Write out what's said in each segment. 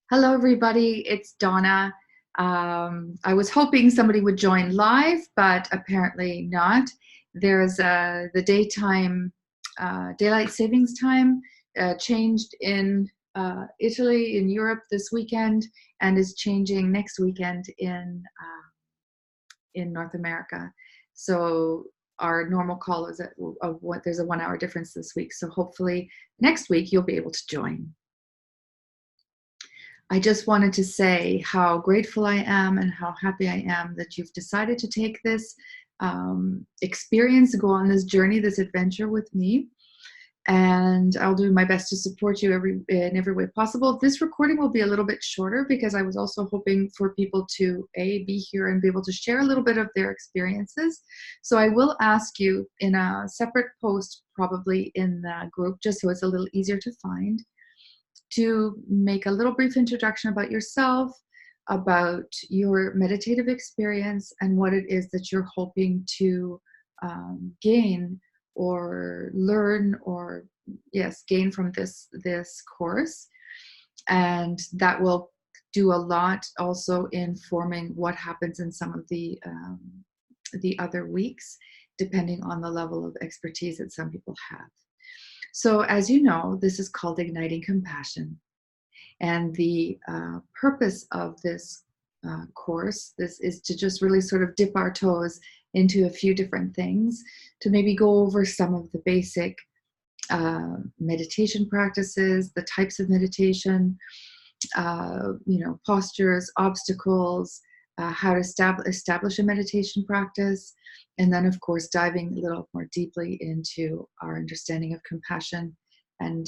Hello, everybody. It's Donna. I was hoping somebody would join live, but apparently not. There's the daytime, daylight savings time changed in Italy, in Europe this weekend, and is changing next weekend in North America. So our normal call is there's a 1 hour difference this week. So hopefully next week you'll be able to join. I just wanted to say how grateful I am and how happy I am that you've decided to take this experience, go on this journey, this adventure with me. And I'll do my best to support you in every way possible. This recording will be a little bit shorter because I was also hoping for people to be here and be able to share a little bit of their experiences. So I will ask you in a separate post, probably in the group, just so it's a little easier to find, to make a little brief introduction about yourself, about your meditative experience, and what it is that you're hoping to gain or learn, or yes, gain from this course. And that will do a lot also in forming what happens in some of the other weeks, depending on the level of expertise that some people have. So as you know, this is called Igniting Compassion. And the purpose of this course, this is to just really sort of dip our toes into a few different things, to maybe go over some of the basic meditation practices, the types of meditation, postures, obstacles, how to establish a meditation practice, and then of course diving a little more deeply into our understanding of compassion and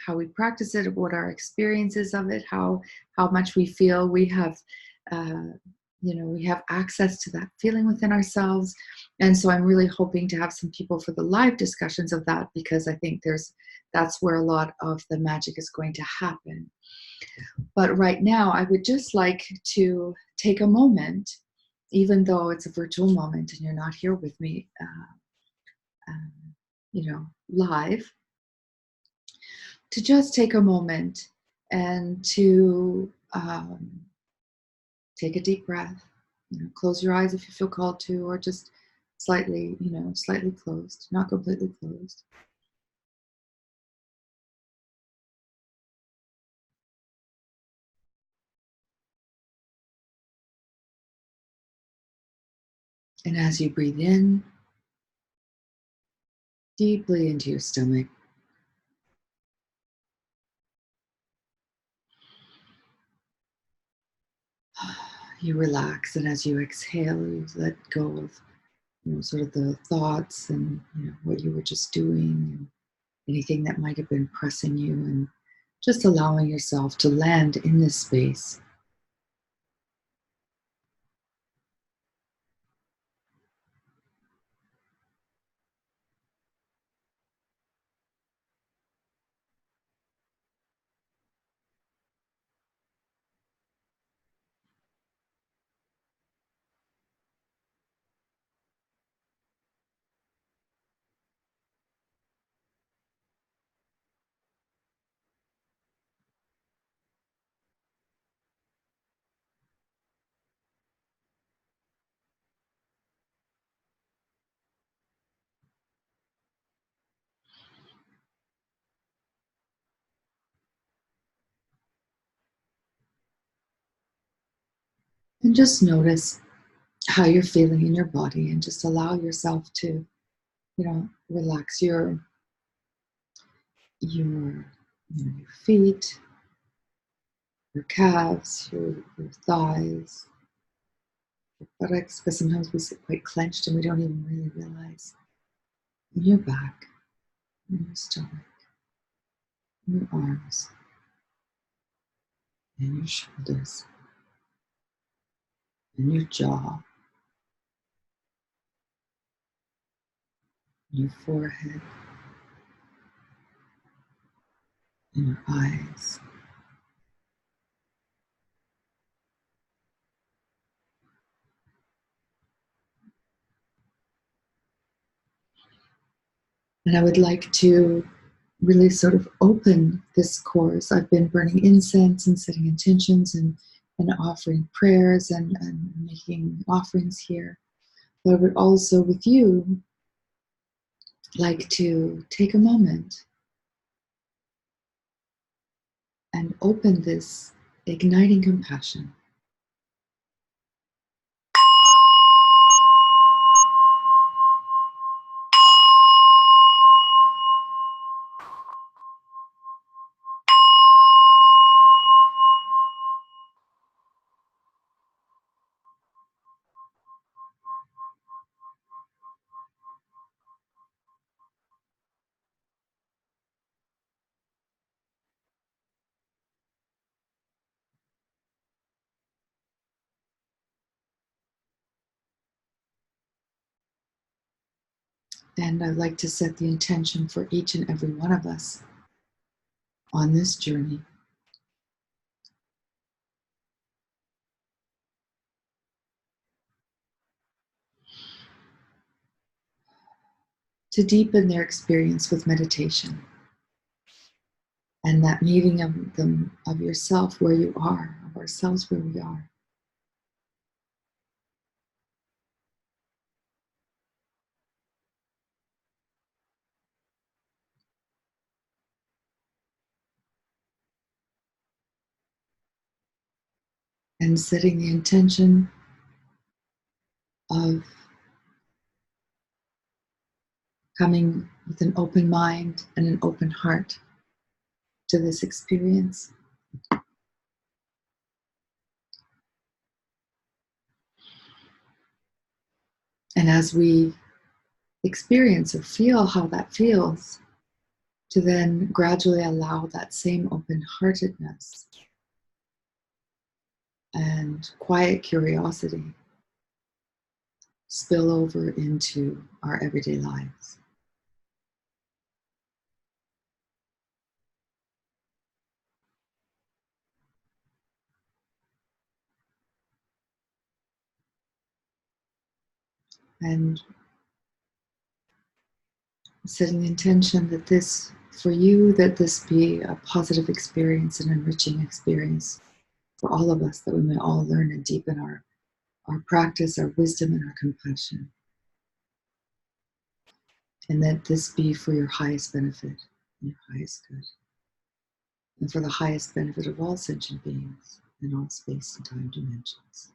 how we practice it, what our experiences of it, how much we feel we have we have access to that feeling within ourselves. And so I'm really hoping to have some people for the live discussions of that, because I think that's where a lot of the magic is going to happen. But right now, I would just like to take a moment, even though it's a virtual moment and you're not here with me, live, to just take a moment and to take a deep breath. Close your eyes if you feel called to, or just slightly closed, not completely closed. And as you breathe in deeply into your stomach, you relax, and as you exhale, you let go of sort of the thoughts and what you were just doing, and anything that might have been pressing you, and just allowing yourself to land in this space. And just notice how you're feeling in your body, and just allow yourself to, relax your feet, your calves, your thighs, your buttocks, because sometimes we sit quite clenched and we don't even really realize. And your back, and your stomach, and your arms, and your shoulders, and your jaw, and your forehead, and your eyes. And I would like to really sort of open this course. I've been burning incense and setting intentions and offering prayers and making offerings here. But I would also, with you, like to take a moment and open this igniting compassion. And I'd like to set the intention for each and every one of us on this journey. To deepen their experience with meditation and that meeting of them of yourself where you are, of ourselves where we are. And setting the intention of coming with an open mind and an open heart to this experience. And as we experience or feel how that feels, to then gradually allow that same open-heartedness and quiet curiosity spill over into our everyday lives. And setting the intention that this, for you, that this be a positive experience, an enriching experience for all of us, that we may all learn and deepen our practice, our wisdom, and our compassion. And that this be for your highest benefit, your highest good, and for the highest benefit of all sentient beings in all space and time dimensions.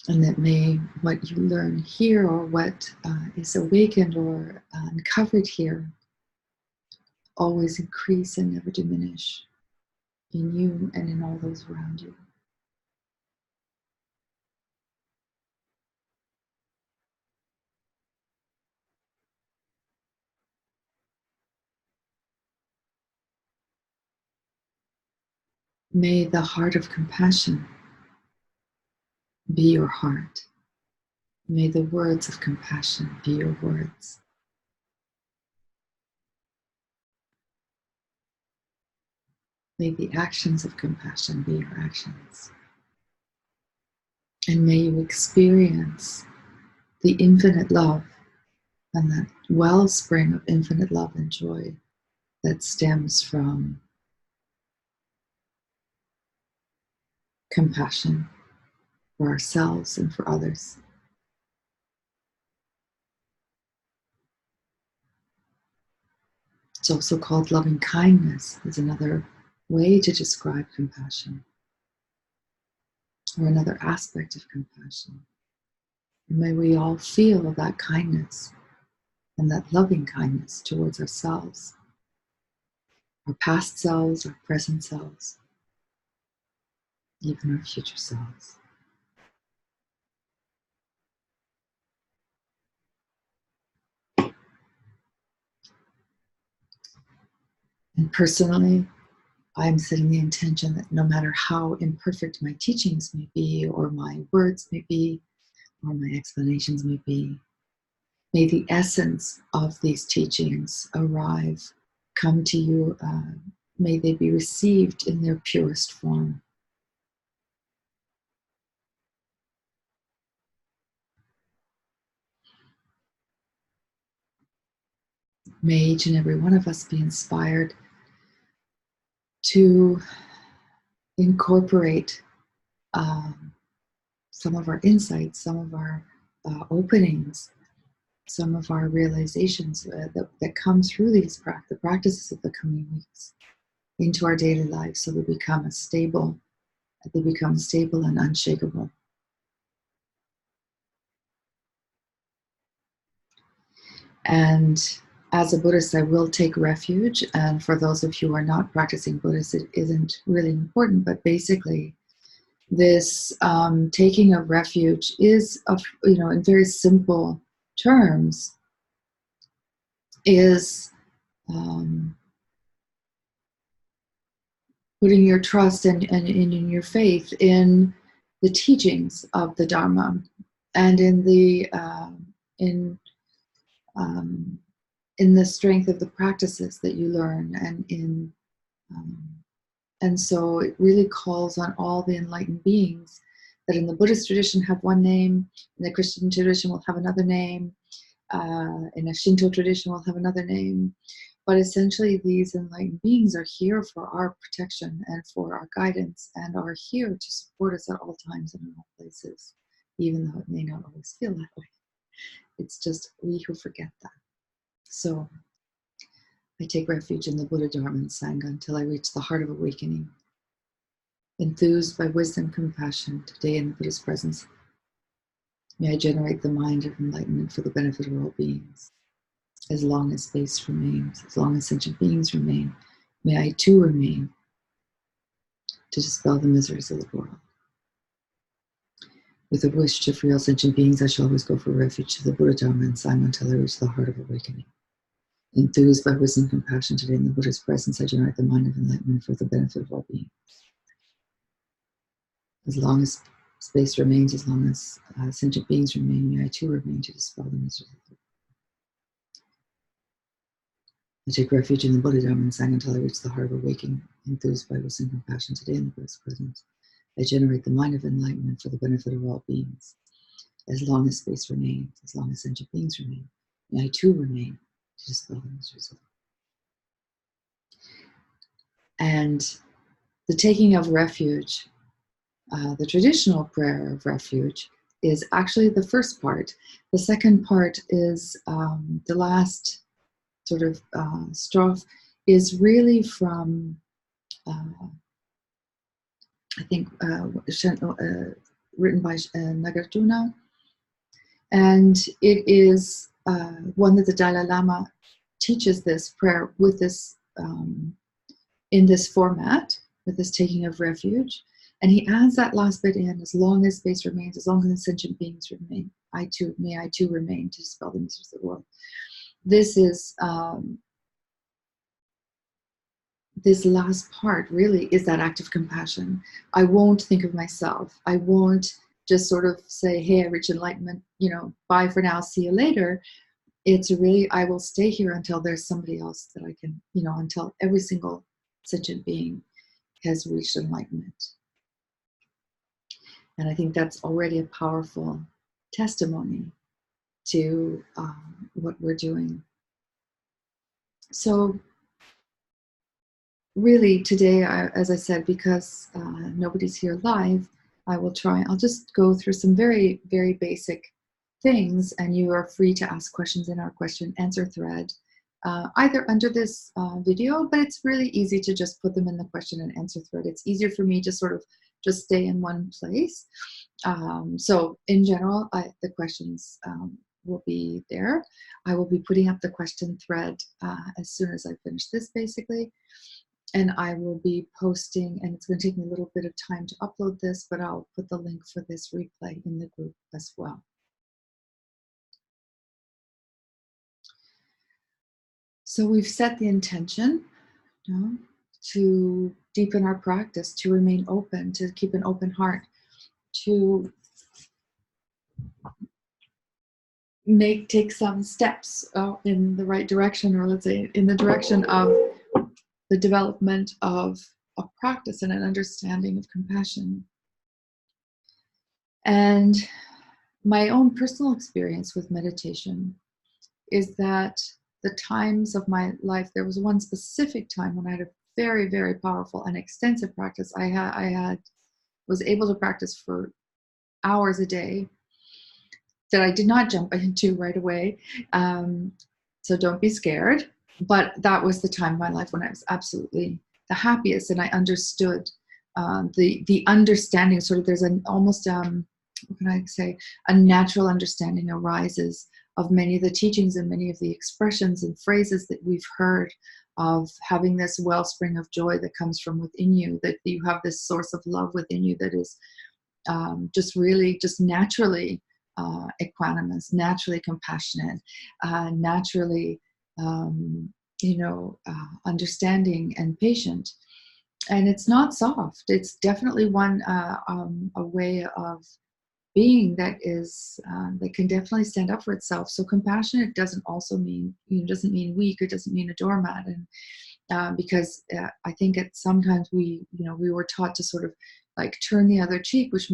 And that may what you learn here or what is awakened or uncovered here always increase and never diminish in you and in all those around you. May the heart of compassion be your heart. May the words of compassion be your words. May the actions of compassion be your actions. And may you experience the infinite love and that wellspring of infinite love and joy that stems from compassion for ourselves and for others. It's also called loving kindness, is another way to describe compassion, or another aspect of compassion. And may we all feel that kindness and that loving kindness towards ourselves, our past selves, our present selves, even our future selves. And personally, I'm setting the intention that no matter how imperfect my teachings may be, or my words may be, or my explanations may be, may the essence of these teachings arrive come to you, may they be received in their purest form. May each and every one of us be inspired to incorporate some of our insights, some of our openings, some of our realizations that come through these the practices of the coming weeks into our daily lives, so they become stable and unshakable. And as a Buddhist, I will take refuge. And for those of you who are not practicing Buddhists, it isn't really important. But basically, this taking of refuge is, in very simple terms, is putting your trust and in your faith in the teachings of the Dharma, and in the strength of the practices that you learn, and so it really calls on all the enlightened beings that in the Buddhist tradition have one name, in the Christian tradition will have another name, in a Shinto tradition will have another name. But essentially, these enlightened beings are here for our protection and for our guidance, and are here to support us at all times and in all places, even though it may not always feel that way. It's just we who forget that. So I take refuge in the Buddha, Dharma, and Sangha until I reach the heart of awakening. Enthused by wisdom, compassion, today in the Buddha's presence, may I generate the mind of enlightenment for the benefit of all beings. As long as space remains, as long as sentient beings remain, may I too remain to dispel the miseries of the world. With a wish to free all sentient beings, I shall always go for refuge to the Buddha, Dharma, and Sangha until I reach the heart of awakening. Enthused by wisdom and compassion, today in the Buddha's presence, I generate the mind of enlightenment for the benefit of all beings. As long as space remains, as long as sentient beings remain, may I too remain to dispel the miseries of the world. I take refuge in the Buddha, Dharma, and Sangha until I reach the heart of awakening. Enthused by wisdom and compassion, today in the Buddha's presence, I generate the mind of enlightenment for the benefit of all beings. As long as space remains, as long as sentient beings remain, may I too remain to dispel the miseries of the world. And the taking of refuge, the traditional prayer of refuge, is actually the first part. The second part is the last sort of strophe, is really from I think written by Nagarjuna, and it is one that the Dalai Lama teaches this prayer with this in this format, with this taking of refuge, and he adds that last bit in: as long as space remains, as long as the sentient beings remain, I too remain to dispel the miseries of the world. This is this last part really is that act of compassion. I won't think of myself. I won't just sort of say, hey, I reach enlightenment, bye for now, see you later. It's really, I will stay here until there's somebody else that I can, until every single sentient being has reached enlightenment. And I think that's already a powerful testimony to what we're doing. So really today, as I said, because nobody's here live, I'll just go through some very, very basic things, and you are free to ask questions in our question answer thread, either under this video, but it's really easy to just put them in the question and answer thread. It's easier for me to sort of just stay in one place. So in general, the questions will be there. I will be putting up the question thread as soon as I finish this, basically. And I will be posting, and it's going to take me a little bit of time to upload this, but I'll put the link for this replay in the group as well. So we've set the intention, to deepen our practice, to remain open, to keep an open heart, to take some steps in the right direction, or let's say in the direction of the development of a practice and an understanding of compassion. And my own personal experience with meditation is that the times of my life, there was one specific time when I had a very, very powerful and extensive practice. I was able to practice for hours a day that I did not jump into right away. So don't be scared. But that was the time of my life when I was absolutely the happiest, and I understood the understanding. Sort of, there's an almost what can I say? A natural understanding arises of many of the teachings and many of the expressions and phrases that we've heard, of having this wellspring of joy that comes from within you, that you have this source of love within you that is just really, just naturally equanimous, naturally compassionate, naturally, understanding and patient. And it's not soft. It's definitely a way of being that is that can definitely stand up for itself. So compassionate doesn't mean weak, or doesn't mean a doormat. And because I think sometimes we were taught to sort of like turn the other cheek, which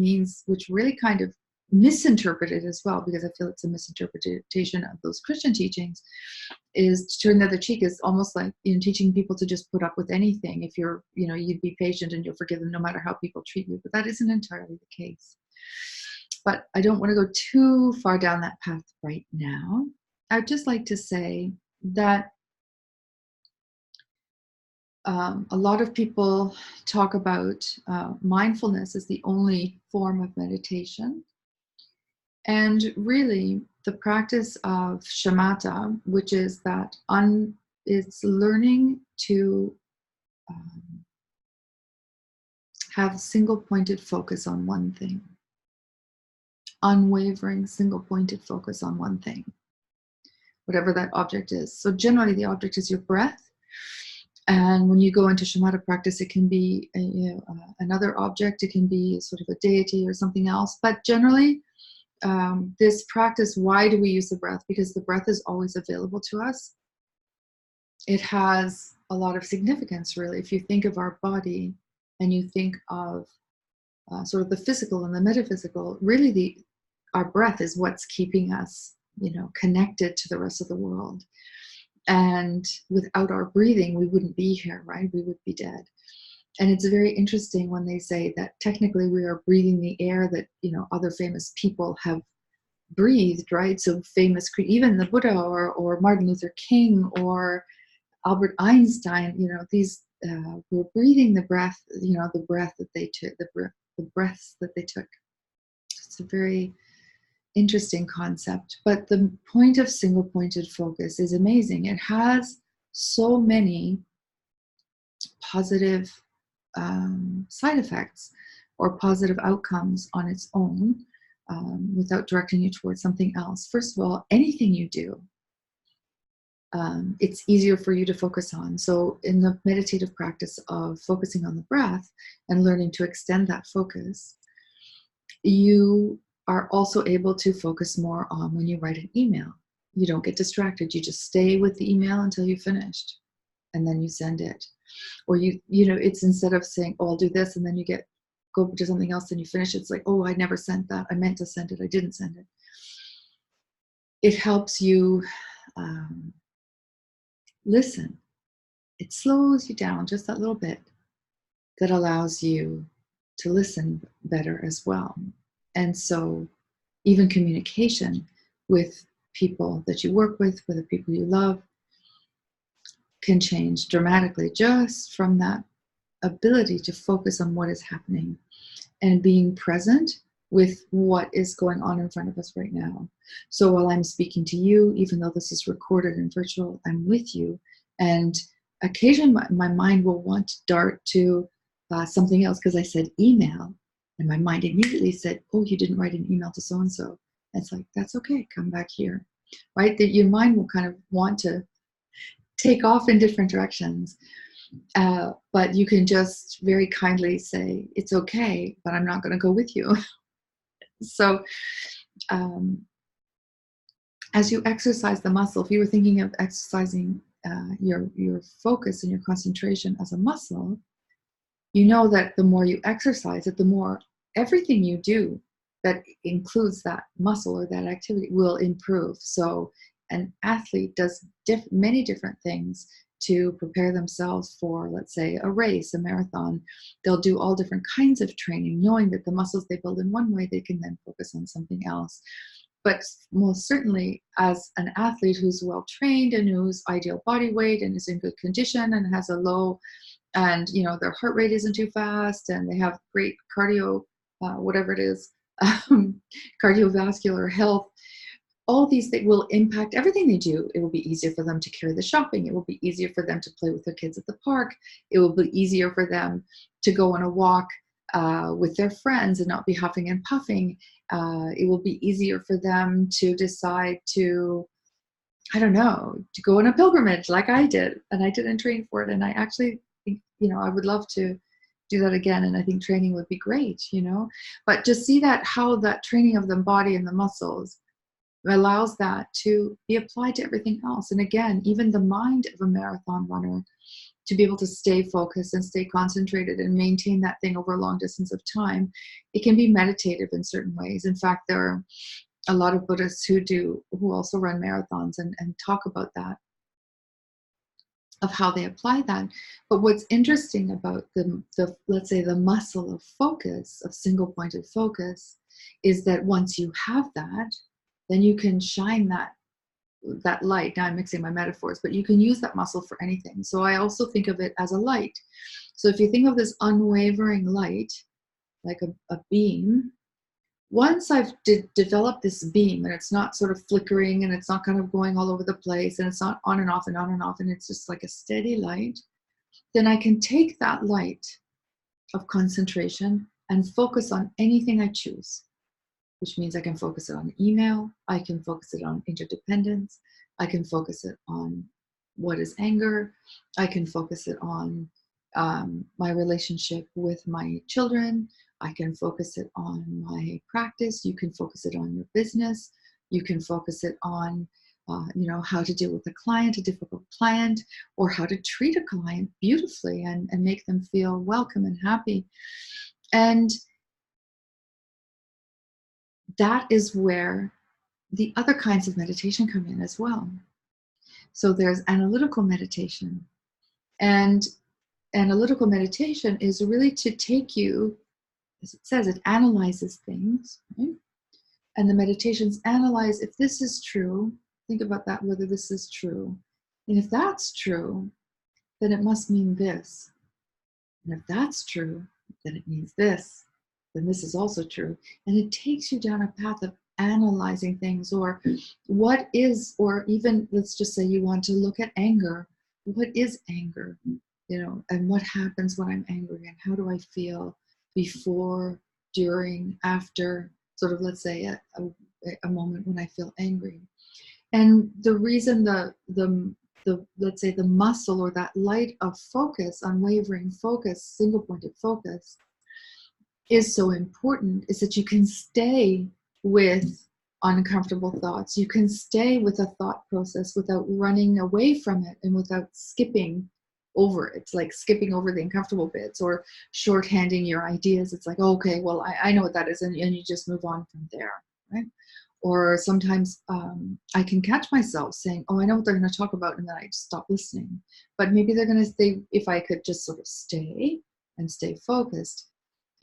really kind of misinterpreted as well, because I feel it's a misinterpretation of those Christian teachings, is to turn the other cheek is almost like teaching people to just put up with anything. If you'd be patient and you'll forgive them no matter how people treat you. But that isn't entirely the case. But I don't want to go too far down that path right now. I'd just like to say that a lot of people talk about mindfulness as the only form of meditation. And really, the practice of shamatha, which is that it's learning to have single-pointed focus on one thing. Unwavering, single-pointed focus on one thing, whatever that object is. So generally, the object is your breath. And when you go into shamatha practice, it can be another object. It can be sort of a deity or something else. But generally, this practice, why do we use the breath? Because the breath is always available to us. It has a lot of significance, really. If you think of our body and you think of sort of the physical and the metaphysical, really our breath is what's keeping us, connected to the rest of the world. And without our breathing, we wouldn't be here, right? We would be dead. And it's very interesting when they say that technically we are breathing the air that, other famous people have breathed, right? So even the Buddha or Martin Luther King or Albert Einstein, these were breathing the breath, the breath that they took, the breaths that they took. It's a very interesting concept. But the point of single-pointed focus is amazing. It has so many positive side effects or positive outcomes on its own, without directing you towards something else. First of all, anything you do, it's easier for you to focus on. So in the meditative practice of focusing on the breath and learning to extend that focus, you are also able to focus more on when you write an email. You don't get distracted. You just stay with the email until you've finished, and then you send it. Or it's instead of saying, oh, I'll do this, and then you go to something else and you finish it. It's like, oh, I never sent that. I meant to send it. I didn't send it. It helps you listen. It slows you down just that little bit. That allows you to listen better as well. And so even communication with people that you work with the people you love, can change dramatically just from that ability to focus on what is happening and being present with what is going on in front of us right now. So while I'm speaking to you, even though this is recorded and virtual, I'm with you. And occasionally my mind will want to dart to something else because I said email. And my mind immediately said, oh, you didn't write an email to so-and-so. It's like, that's okay, come back here, right? That your mind will kind of want to take off in different directions. But you can just very kindly say, it's okay, but I'm not going to go with you. So as you exercise the muscle, if you were thinking of exercising your focus and your concentration as a muscle, you know that the more you exercise it, the more everything you do that includes that muscle or that activity will improve. So an athlete does many different things to prepare themselves for, let's say, a race, a marathon. They'll do all different kinds of training, knowing that the muscles they build in one way, they can then focus on something else. But most certainly, as an athlete who's well trained and who's ideal body weight and is in good condition and has a low, and their heart rate isn't too fast and they have great cardio, whatever it is, cardiovascular health, all these things will impact everything they do. It will be easier for them to carry the shopping. It will be easier for them to play with their kids at the park. It will be easier for them to go on a walk with their friends and not be huffing and puffing. It will be easier for them to decide to, I don't know, to go on a pilgrimage like I did. And I didn't train for it. And I actually think, I would love to do that again. And I think training would be great, but just see that how that training of the body and the muscles allows that to be applied to everything else. And again, even the mind of a marathon runner, to be able to stay focused and stay concentrated and maintain that thing over a long distance of time, it can be meditative in certain ways. In fact, there are a lot of Buddhists who also run marathons and talk about that, of how they apply that. But what's interesting about the let's say the muscle of focus, of single pointed focus, is that once you have that, then you can shine that light. Now I'm mixing my metaphors, but you can use that muscle for anything. So I also think of it as a light. So if you think of this unwavering light, like a beam, once I've developed this beam and it's not sort of flickering and it's not kind of going all over the place and it's not on and off and on and off and it's just like a steady light, then I can take that light of concentration and focus on anything I choose, which means I can focus it on email, I can focus it on interdependence, I can focus it on what is anger, I can focus it on my relationship with my children, I can focus it on my practice, you can focus it on your business, you can focus it on how to deal with a client, a difficult client, or how to treat a client beautifully and make them feel welcome and happy. And that is where the other kinds of meditation come in as well. So there's analytical meditation. And analytical meditation is really to take you, as it says, it analyzes things, right? And the meditations analyze, if this is true, think about that, whether this is true. And if that's true, then it must mean this. And if that's true, then it means this. Then this is also true. And it takes you down a path of analyzing things, or what is, or even let's just say you want to look at anger. What is anger? And what happens when I'm angry, and how do I feel before, during, after, sort of, let's say a moment when I feel angry. And the reason the let's say the muscle, or that light of focus, unwavering focus, single pointed focus, is so important is that you can stay with uncomfortable thoughts. You can stay with a thought process without running away from it and without skipping over it, like skipping over the uncomfortable bits or shorthanding your ideas. It's like, okay, well, I know what that is, and you just move on from there, right? Or sometimes I can catch myself saying, oh, I know what they're going to talk about, and then I just stop listening. But maybe they're going to say, if I could just sort of stay and stay focused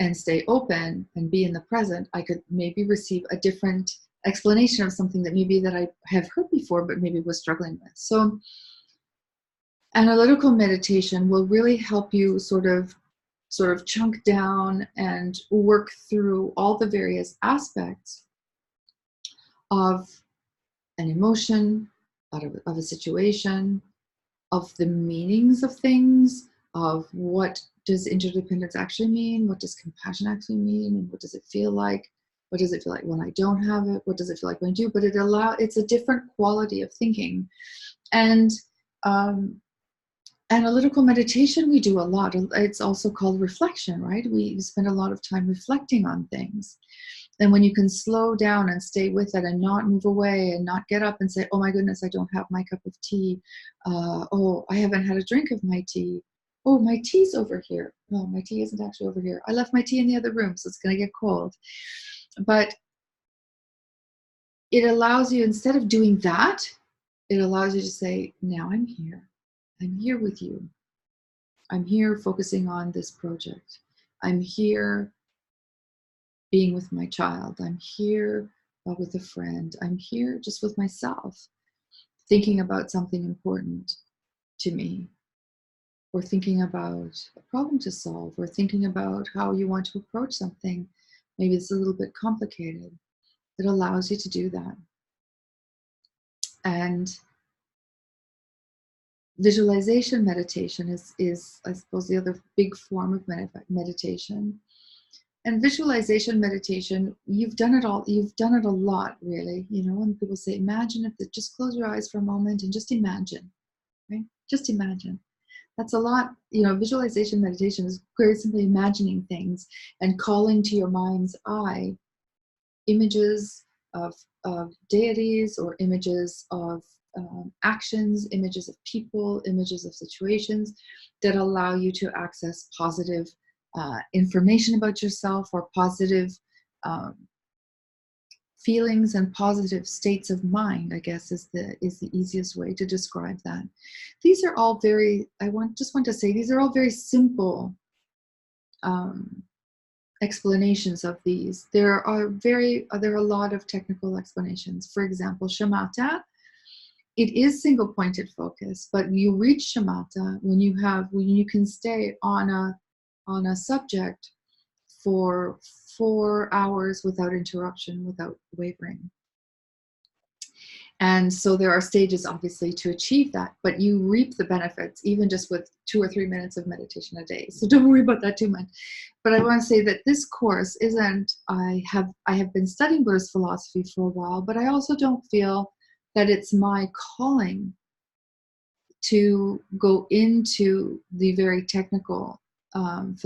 and stay open and be in the present, I could maybe receive a different explanation of something that maybe that I have heard before, but maybe was struggling with. So analytical meditation will really help you sort of chunk down and work through all the various aspects of an emotion, of a situation, of the meanings of things, of what does interdependence actually mean, what does compassion actually mean, and what does it feel like? What does it feel like when I don't have it? What does it feel like when I do? But it's a different quality of thinking. And analytical meditation, we do a lot. It's also called reflection, right? We spend a lot of time reflecting on things. And when you can slow down and stay with it and not move away and not get up and say, oh my goodness, I don't have my cup of tea. Oh, I haven't had a drink of my tea. Oh, my tea's over here. No, my tea isn't actually over here. I left my tea in the other room, so it's going to get cold. But it allows you, instead of doing that, it allows you to say, now I'm here. I'm here with you. I'm here focusing on this project. I'm here being with my child. I'm here with a friend. I'm here just with myself, thinking about something important to me, or thinking about a problem to solve, or thinking about how you want to approach something. Maybe it's a little bit complicated. It allows you to do that. And visualization meditation is I suppose, the other big form of meditation. And visualization meditation, you've done it all. You've done it a lot, really. You know, when people say, imagine if they just close your eyes for a moment and just imagine, right? Just imagine. That's a lot. You know, visualization meditation is very simply imagining things and calling to your mind's eye images of deities, or images of actions, images of people, images of situations that allow you to access positive information about yourself, or positive um, feelings and positive states of mind, I guess is the easiest way to describe that. These are all very, just want to say, these are all very simple explanations of these. There are a lot of technical explanations. For example, shamatha, it is single pointed focus, but you reach shamatha when you can stay on a subject for 4 hours without interruption, without wavering. And so there are stages, obviously, to achieve that, but you reap the benefits even just with 2 or 3 minutes of meditation a day. So don't worry about that too much. But I want to say that this course isn't, I have been studying Buddhist philosophy for a while, but I also don't feel that it's my calling to go into the very technical, let's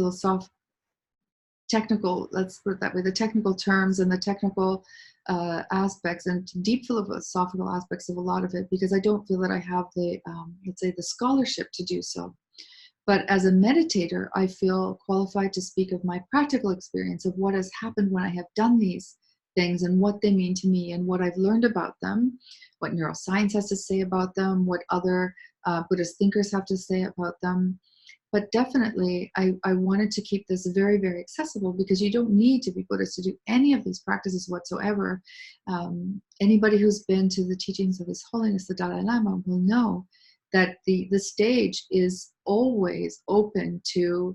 put it that way, the technical terms and the technical aspects and deep philosophical aspects of a lot of it, because I don't feel that I have the, let's say, the scholarship to do so. But as a meditator, I feel qualified to speak of my practical experience of what has happened when I have done these things and what they mean to me and what I've learned about them, what neuroscience has to say about them, what other Buddhist thinkers have to say about them. But definitely, I wanted to keep this very, very accessible, because you don't need to be Buddhist to do any of these practices whatsoever. Anybody who's been to the teachings of His Holiness the Dalai Lama will know that the stage is always open to,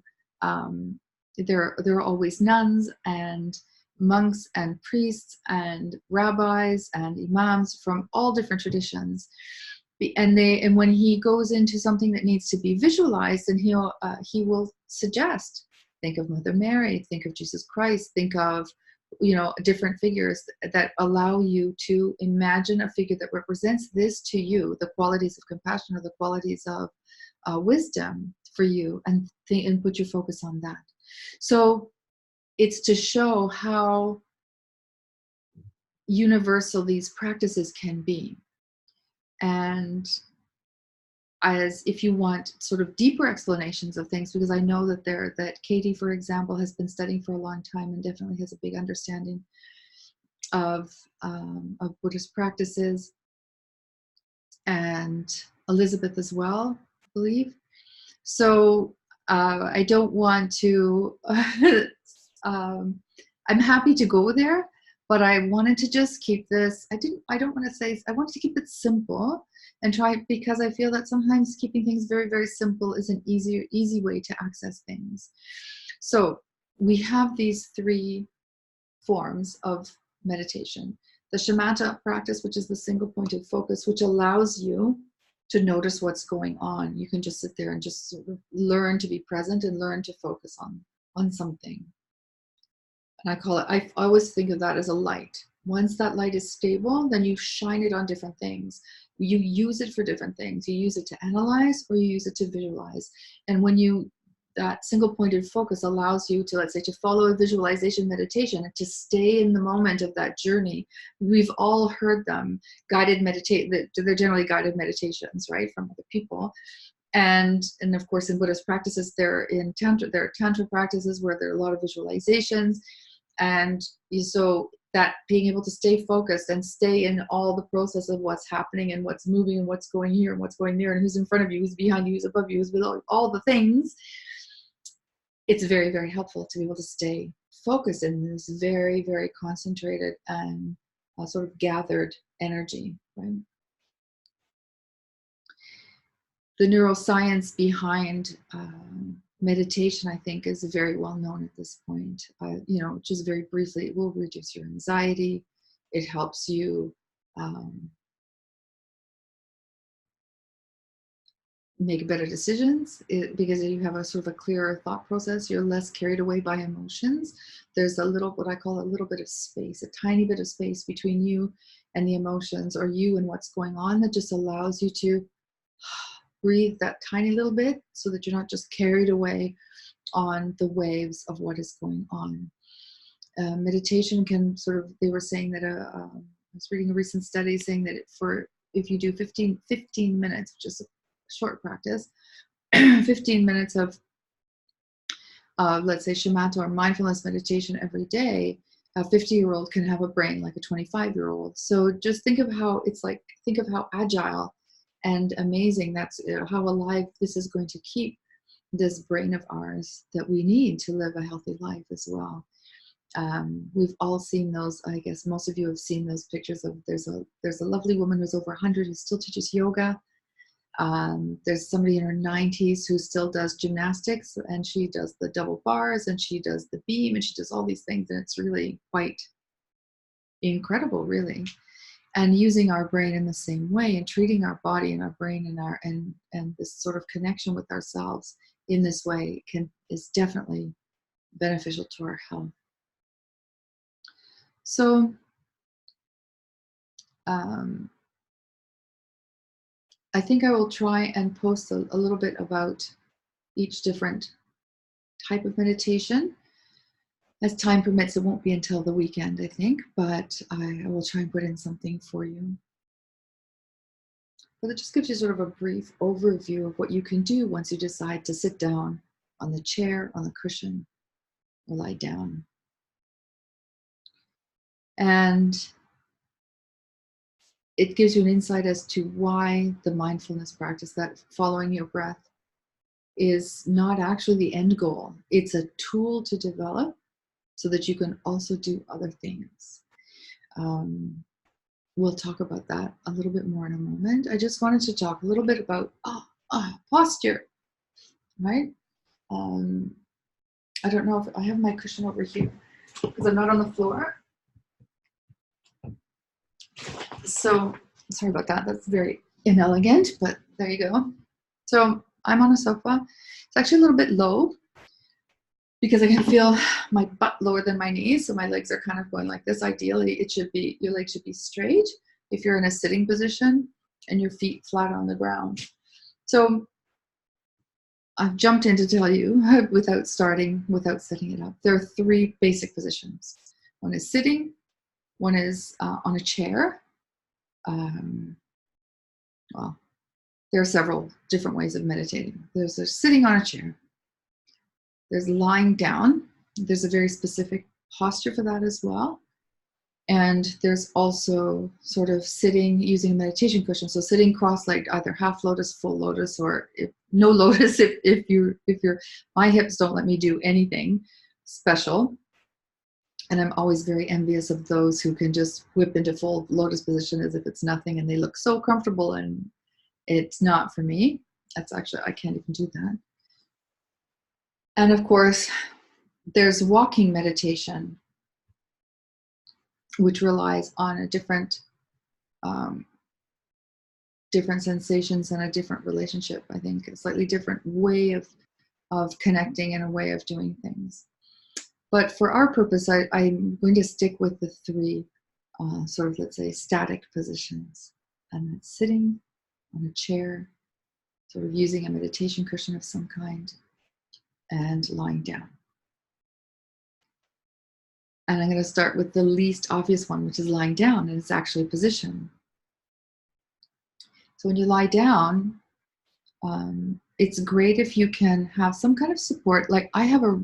there are always nuns and monks and priests and rabbis and imams from all different traditions. And when he goes into something that needs to be visualized, and he will suggest, think of Mother Mary, think of Jesus Christ, think of, different figures that allow you to imagine a figure that represents this to you, the qualities of compassion or the qualities of wisdom for you, and put your focus on that. So it's to show how universal these practices can be. And as if you want sort of deeper explanations of things, because I know that Katie, for example, has been studying for a long time and definitely has a big understanding of Buddhist practices, and Elizabeth as well, I believe. So I don't want to, I'm happy to go there, but I wanted to just keep this, I wanted to keep it simple and try, because I feel that sometimes keeping things very, very simple is an easy way to access things. So we have these 3 forms of meditation. The shamatha practice, which is the single pointed focus, which allows you to notice what's going on. You can just sit there and just sort of learn to be present and learn to focus on something. And I always think of that as a light. Once that light is stable, then you shine it on different things. You use it for different things. You use it to analyze, or you use it to visualize. And when that single pointed focus allows you to, let's say, to follow a visualization meditation and to stay in the moment of that journey. We've all heard them, guided meditate. They're generally guided meditations, right, from other people. And of course, in Buddhist practices, there are tantra practices where there are a lot of visualizations, and so that being able to stay focused and stay in all the process of what's happening and what's moving and what's going here and what's going there and who's in front of you, who's behind you, who's above you, who's below, all the things, it's very, very helpful to be able to stay focused in this very, very concentrated and sort of gathered energy, right? The neuroscience behind meditation, I think, is very well known at this point. Just very briefly, it will reduce your anxiety. It helps you make better decisions because you have a sort of a clearer thought process. You're less carried away by emotions. There's what I call a little bit of space, a tiny bit of space between you and the emotions, or you and what's going on, that just allows you to breathe that tiny little bit so that you're not just carried away on the waves of what is going on. Meditation can they were saying that, I was reading a recent study saying that if you do 15 minutes, which is a short practice, 15 minutes of, let's say, shamatha or mindfulness meditation every day, a 50-year-old can have a brain like a 25-year-old. So just think of how agile and amazing how alive this is going to keep this brain of ours that we need to live a healthy life as well. We've all seen those. I guess most of you have seen those pictures of there's a lovely woman who's over 100 who still teaches yoga. There's somebody in her 90s who still does gymnastics, and she does the double bars and she does the beam and she does all these things, and it's really quite incredible, really. And using our brain in the same way and treating our body and our brain and this sort of connection with ourselves in this way is definitely beneficial to our health. So I think I will try and post a little bit about each different type of meditation. As time permits, it won't be until the weekend, I think, but I will try and put in something for you. But it just gives you sort of a brief overview of what you can do once you decide to sit down on the chair, on the cushion, or lie down. And it gives you an insight as to why the mindfulness practice, that following your breath, is not actually the end goal. It's a tool to develop so that you can also do other things. We'll talk about that a little bit more in a moment. I just wanted to talk a little bit about posture, right? I don't know if I have my cushion over here because I'm not on the floor. So sorry about that. That's very inelegant, but there you go. So I'm on a sofa. It's actually a little bit low because I can feel my butt lower than my knees. So my legs are kind of going like this. Ideally, your legs should be straight if you're in a sitting position and your feet flat on the ground. So I've jumped in to tell you without setting it up. There are three basic positions. One is sitting, one is on a chair. Well, there are several different ways of meditating. There's sitting on a chair. There's lying down. There's a very specific posture for that as well. And there's also sort of sitting using a meditation cushion. So sitting cross-legged, either half lotus, full lotus, or no lotus my hips don't let me do anything special. And I'm always very envious of those who can just whip into full lotus position as if it's nothing, and they look so comfortable, and it's not for me. That's actually, I can't even do that. And of course, there's walking meditation, which relies on a different sensations and a different relationship. I think a slightly different way of connecting and a way of doing things. But for our purpose, I'm going to stick with the three sort of, let's say, static positions. And that's sitting on a chair, sort of using a meditation cushion of some kind, and lying down. And I'm going to start with the least obvious one, which is lying down, and it's actually a position. So when you lie down, it's great if you can have some kind of support. Like I have a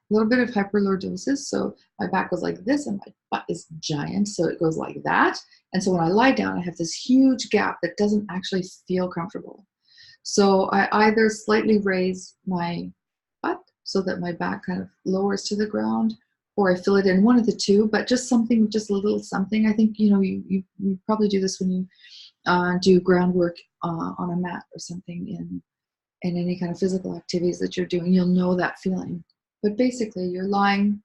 little bit of hyperlordosis, so my back goes like this, and my butt is giant, so it goes like that. And so when I lie down, I have this huge gap that doesn't actually feel comfortable. So I either slightly raise my butt so that my back kind of lowers to the ground, or I fill it in, one of the two, but just something, just a little something. I think, you know, you probably do this when you do groundwork on a mat or something in any kind of physical activities that you're doing. You'll know that feeling. But basically, you're lying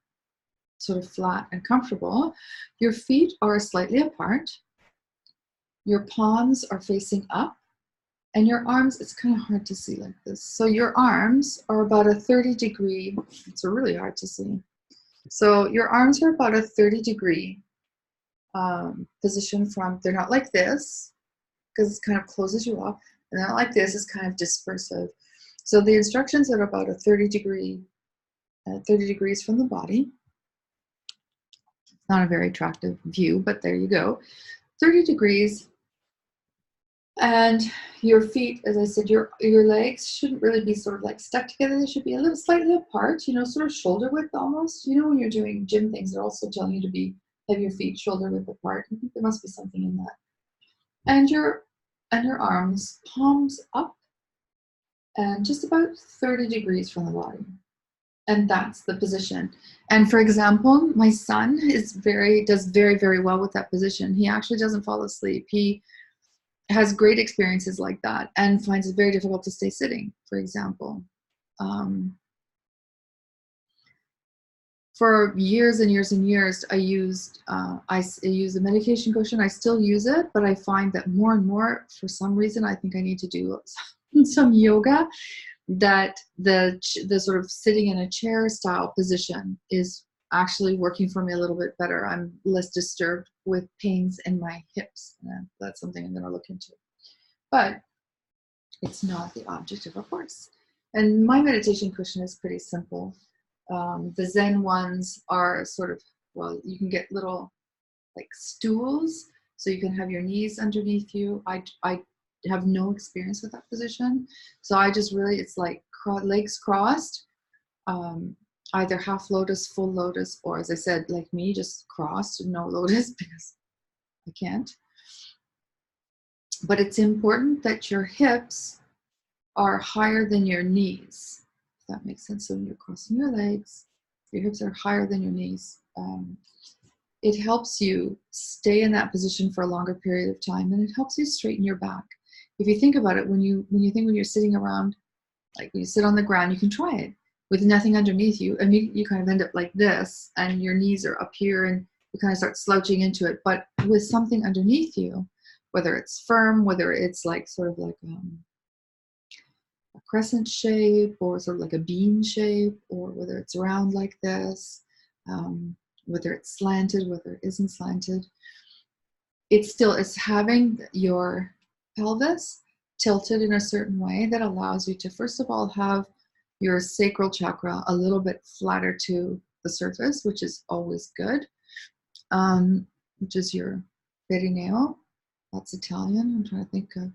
sort of flat and comfortable. Your feet are slightly apart. Your palms are facing up. And your arms, it's kind of hard to see like this. So your arms are about a 30-degree, it's really hard to see. So your arms are about a 30-degree position from, they're not like this, because it kind of closes you off. And not like this, is kind of dispersive. So the instructions are about a 30 degrees from the body. Not a very attractive view, but there you go. 30 degrees. And your feet, as I said, your legs shouldn't really be sort of like stuck together. They should be a little slightly apart, you know, sort of shoulder width almost. You know, when you're doing gym things, they're also telling you to have your feet shoulder width apart. I think there must be something in that. And your arms, palms up and just about 30 degrees from the body. And that's the position. And for example, my son does very, very well with that position. He actually doesn't fall asleep. He has great experiences like that and finds it very difficult to stay sitting, for example. For years and years and years, I used a medication cushion. I still use it, but I find that more and more, for some reason, I think I need to do some yoga, that the sort of sitting in a chair style position is actually working for me a little bit better. I'm less disturbed with pains in my hips. And that's something I'm going to look into. But it's not the object of a course. And my meditation cushion is pretty simple. The Zen ones are sort of, well, you can get little like stools, so you can have your knees underneath you. I have no experience with that position, so I just really, it's like legs crossed, either half lotus, full lotus, or as I said, like me, just crossed, no lotus, because I can't. But it's important that your hips are higher than your knees, if that makes sense. So when you're crossing your legs, your hips are higher than your knees. It helps you stay in that position for a longer period of time, and it helps you straighten your back. If you think about it, when you're sitting around, like when you sit on the ground, you can try it with nothing underneath you, and you kind of end up like this, and your knees are up here, and you kind of start slouching into it. But with something underneath you, whether it's firm, whether it's like sort of like a crescent shape, or sort of like a bean shape, or whether it's round like this, whether it's slanted, whether it isn't slanted, it's having your pelvis tilted in a certain way that allows you to, first of all, have your sacral chakra a little bit flatter to the surface, which is always good, which is your perineum. That's Italian. I'm trying to think of,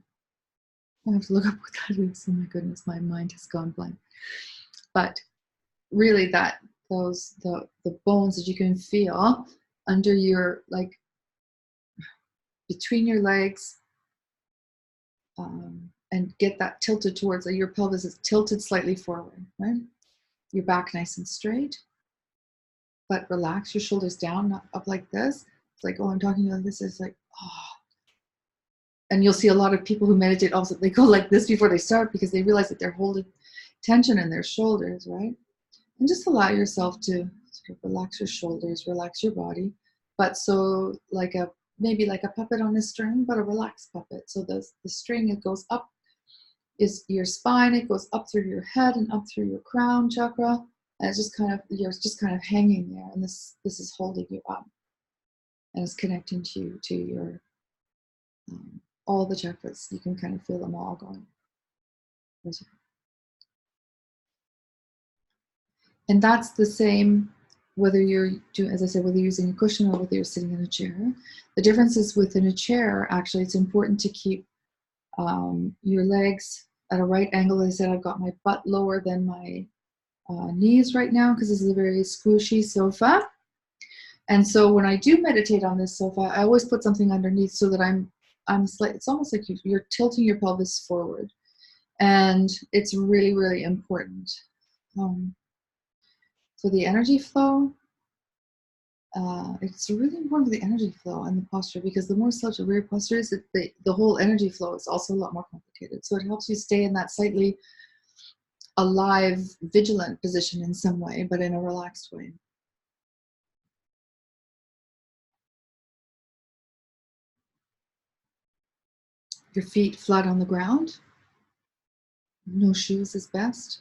I have to look up what that is. Oh my goodness, my mind has gone blank. But really, the bones that you can feel under your, like between your legs, and get that tilted towards, like your pelvis is tilted slightly forward, right? Your back nice and straight, but relax your shoulders down, not up like this. It's like, oh, I'm talking like this. It's like, oh. And you'll see a lot of people who meditate also, they go like this before they start because they realize that they're holding tension in their shoulders, right? And just allow yourself to sort of relax your shoulders, relax your body. But so maybe like a puppet on a string, but a relaxed puppet. So the string, it goes up, is your spine, it goes up through your head and up through your crown chakra. And it's just kind of, you're just kind of hanging there. And this is holding you up. And it's connecting to your, all the chakras. You can kind of feel them all going. And that's the same whether you're doing, as I said, whether you're using a cushion or whether you're sitting in a chair. The difference is within a chair, actually, it's important to keep your legs at a right angle. As I said, I've got my butt lower than my knees right now because this is a very squishy sofa. And so when I do meditate on this sofa, I always put something underneath so that I'm slight, it's almost like you're tilting your pelvis forward. And it's really, really important. For the energy flow, it's really important for the energy flow and the posture, because the more slouched your rear posture is, the whole energy flow is also a lot more complicated. So it helps you stay in that slightly alive, vigilant position in some way, but in a relaxed way. Your feet flat on the ground. No shoes is best.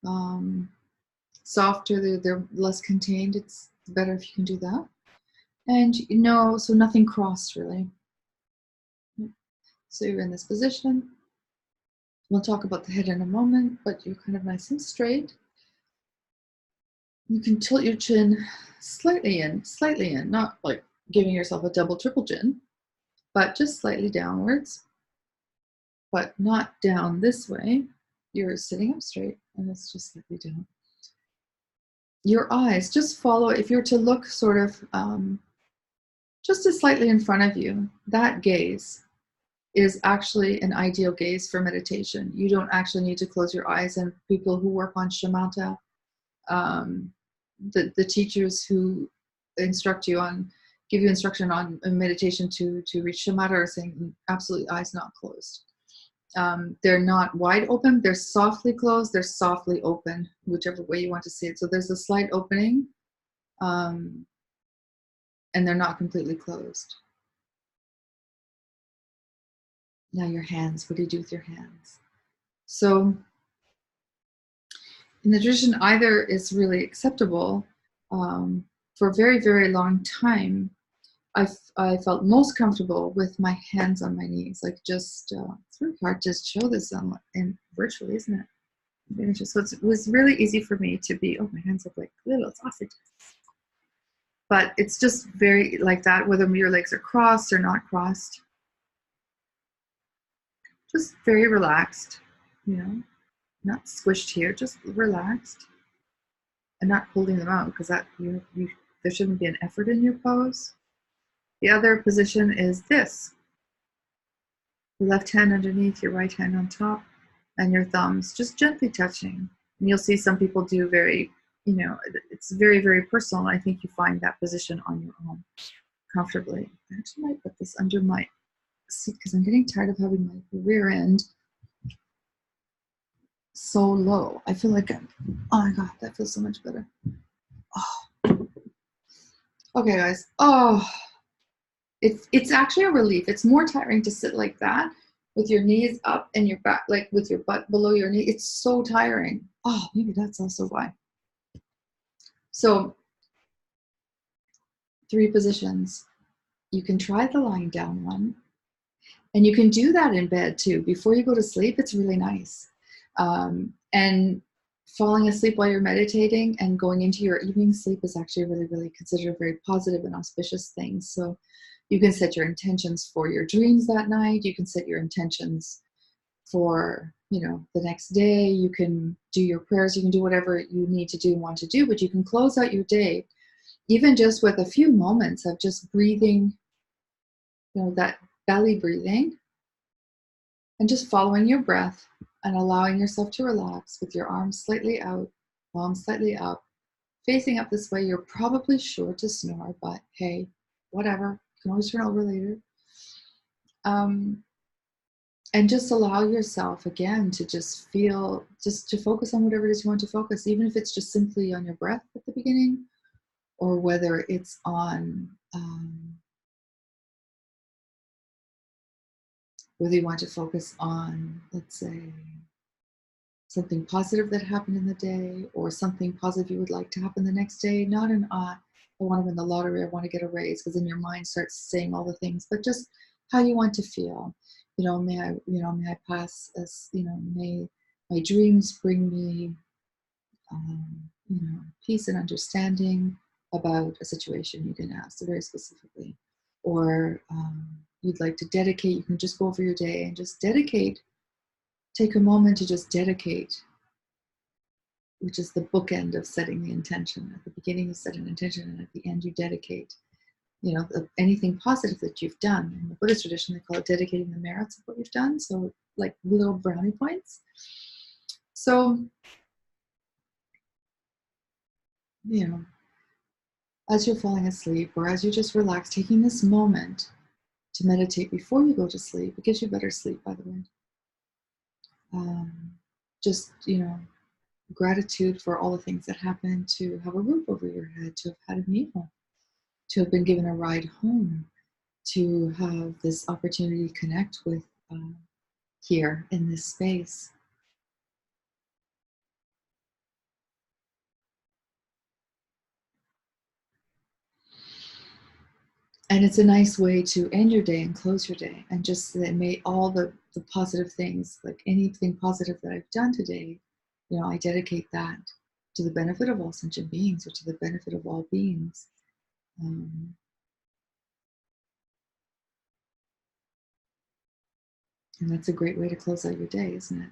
Um, Softer, they're less contained. It's better if you can do that. And so nothing crossed really. So you're in this position. We'll talk about the head in a moment, but you're kind of nice and straight. You can tilt your chin slightly in, not like giving yourself a double, triple chin, but just slightly downwards, but not down this way. You're sitting up straight and it's just slightly down. Your eyes, just follow, if you're to look sort of just as slightly in front of you, that gaze is actually an ideal gaze for meditation. You don't actually need to close your eyes, and people who work on shamatha, the teachers who instruct you on, give you instruction on meditation to reach shamatha are saying absolutely eyes not closed. They're not wide open, they're softly closed, they're softly open, whichever way you want to see it. So there's a slight opening, and they're not completely closed. Now your hands, what do you do with your hands? So in the tradition, either is really acceptable. For a very, very long time, I felt most comfortable with my hands on my knees, like just, it's really hard to show this in virtually, isn't it? So it was really easy for me to be, oh, my hands look like little sausages. But it's just very like that, whether your legs are crossed or not crossed. Just very relaxed, not squished here, just relaxed. And not holding them out, because that there shouldn't be an effort in your pose. The other position is this. Your left hand underneath, your right hand on top, and your thumbs just gently touching. And you'll see some people do very, it's very, very personal. I think you find that position on your own comfortably. I actually might put this under my seat because I'm getting tired of having my rear end so low. I feel like oh my God, that feels so much better. Oh. Okay, guys. Oh. It's actually a relief. It's more tiring to sit like that with your knees up and your back, like with your butt below your knee. It's so tiring. Oh, maybe that's also why. So 3 positions. You can try the lying down one. And you can do that in bed too. Before you go to sleep, it's really nice. And falling asleep while you're meditating and going into your evening sleep is actually really, really considered a very positive and auspicious thing. So you can set your intentions for your dreams that night. You can set your intentions for, the next day. You can do your prayers. You can do whatever you need to do and want to do, but you can close out your day, even just with a few moments of just breathing, that belly breathing, and just following your breath and allowing yourself to relax with your arms slightly out, palms slightly up, facing up this way. You're probably sure to snore, but hey, whatever. You can always turn over later. And just allow yourself again to just feel, just to focus on whatever it is you want to focus, even if it's just simply on your breath at the beginning, or whether it's on whether you want to focus on, let's say, something positive that happened in the day, or something positive you would like to happen the next day. Not an I want to win the lottery, I want to get a raise, because then your mind starts saying all the things, but just how you want to feel. May I pass as, may my dreams bring me, peace and understanding about a situation, you can ask very specifically. Or you'd like to dedicate, you can just go over your day and just dedicate, take a moment to just dedicate, which is the bookend of setting the intention. At the beginning, you set an intention, and at the end, you dedicate. Anything positive that you've done. In the Buddhist tradition, they call it dedicating the merits of what you've done. So, like little brownie points. So, as you're falling asleep or as you just relax, taking this moment to meditate before you go to sleep, it gives you better sleep, by the way. Just, gratitude for all the things that happened, to have a roof over your head, to have had a meal, to have been given a ride home, to have this opportunity to connect with here in this space. And it's a nice way to end your day and close your day, and just that may all the positive things, like anything positive that I've done today, I dedicate that to the benefit of all sentient beings, or to the benefit of all beings. And that's a great way to close out your day, isn't it?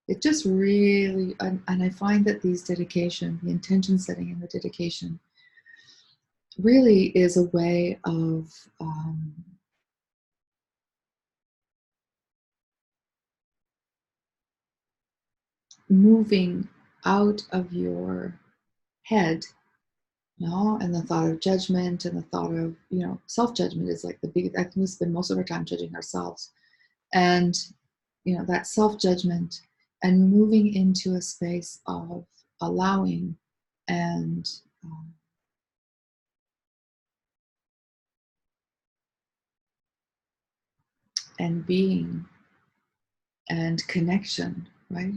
It just really, and I find that these dedication, the intention setting and the dedication, really is a way of moving out of your head, and the thought of judgment, and the thought of, self-judgment is like the big, I think we spend most of our time judging ourselves. And, that self-judgment, and moving into a space of allowing and being and connection, right?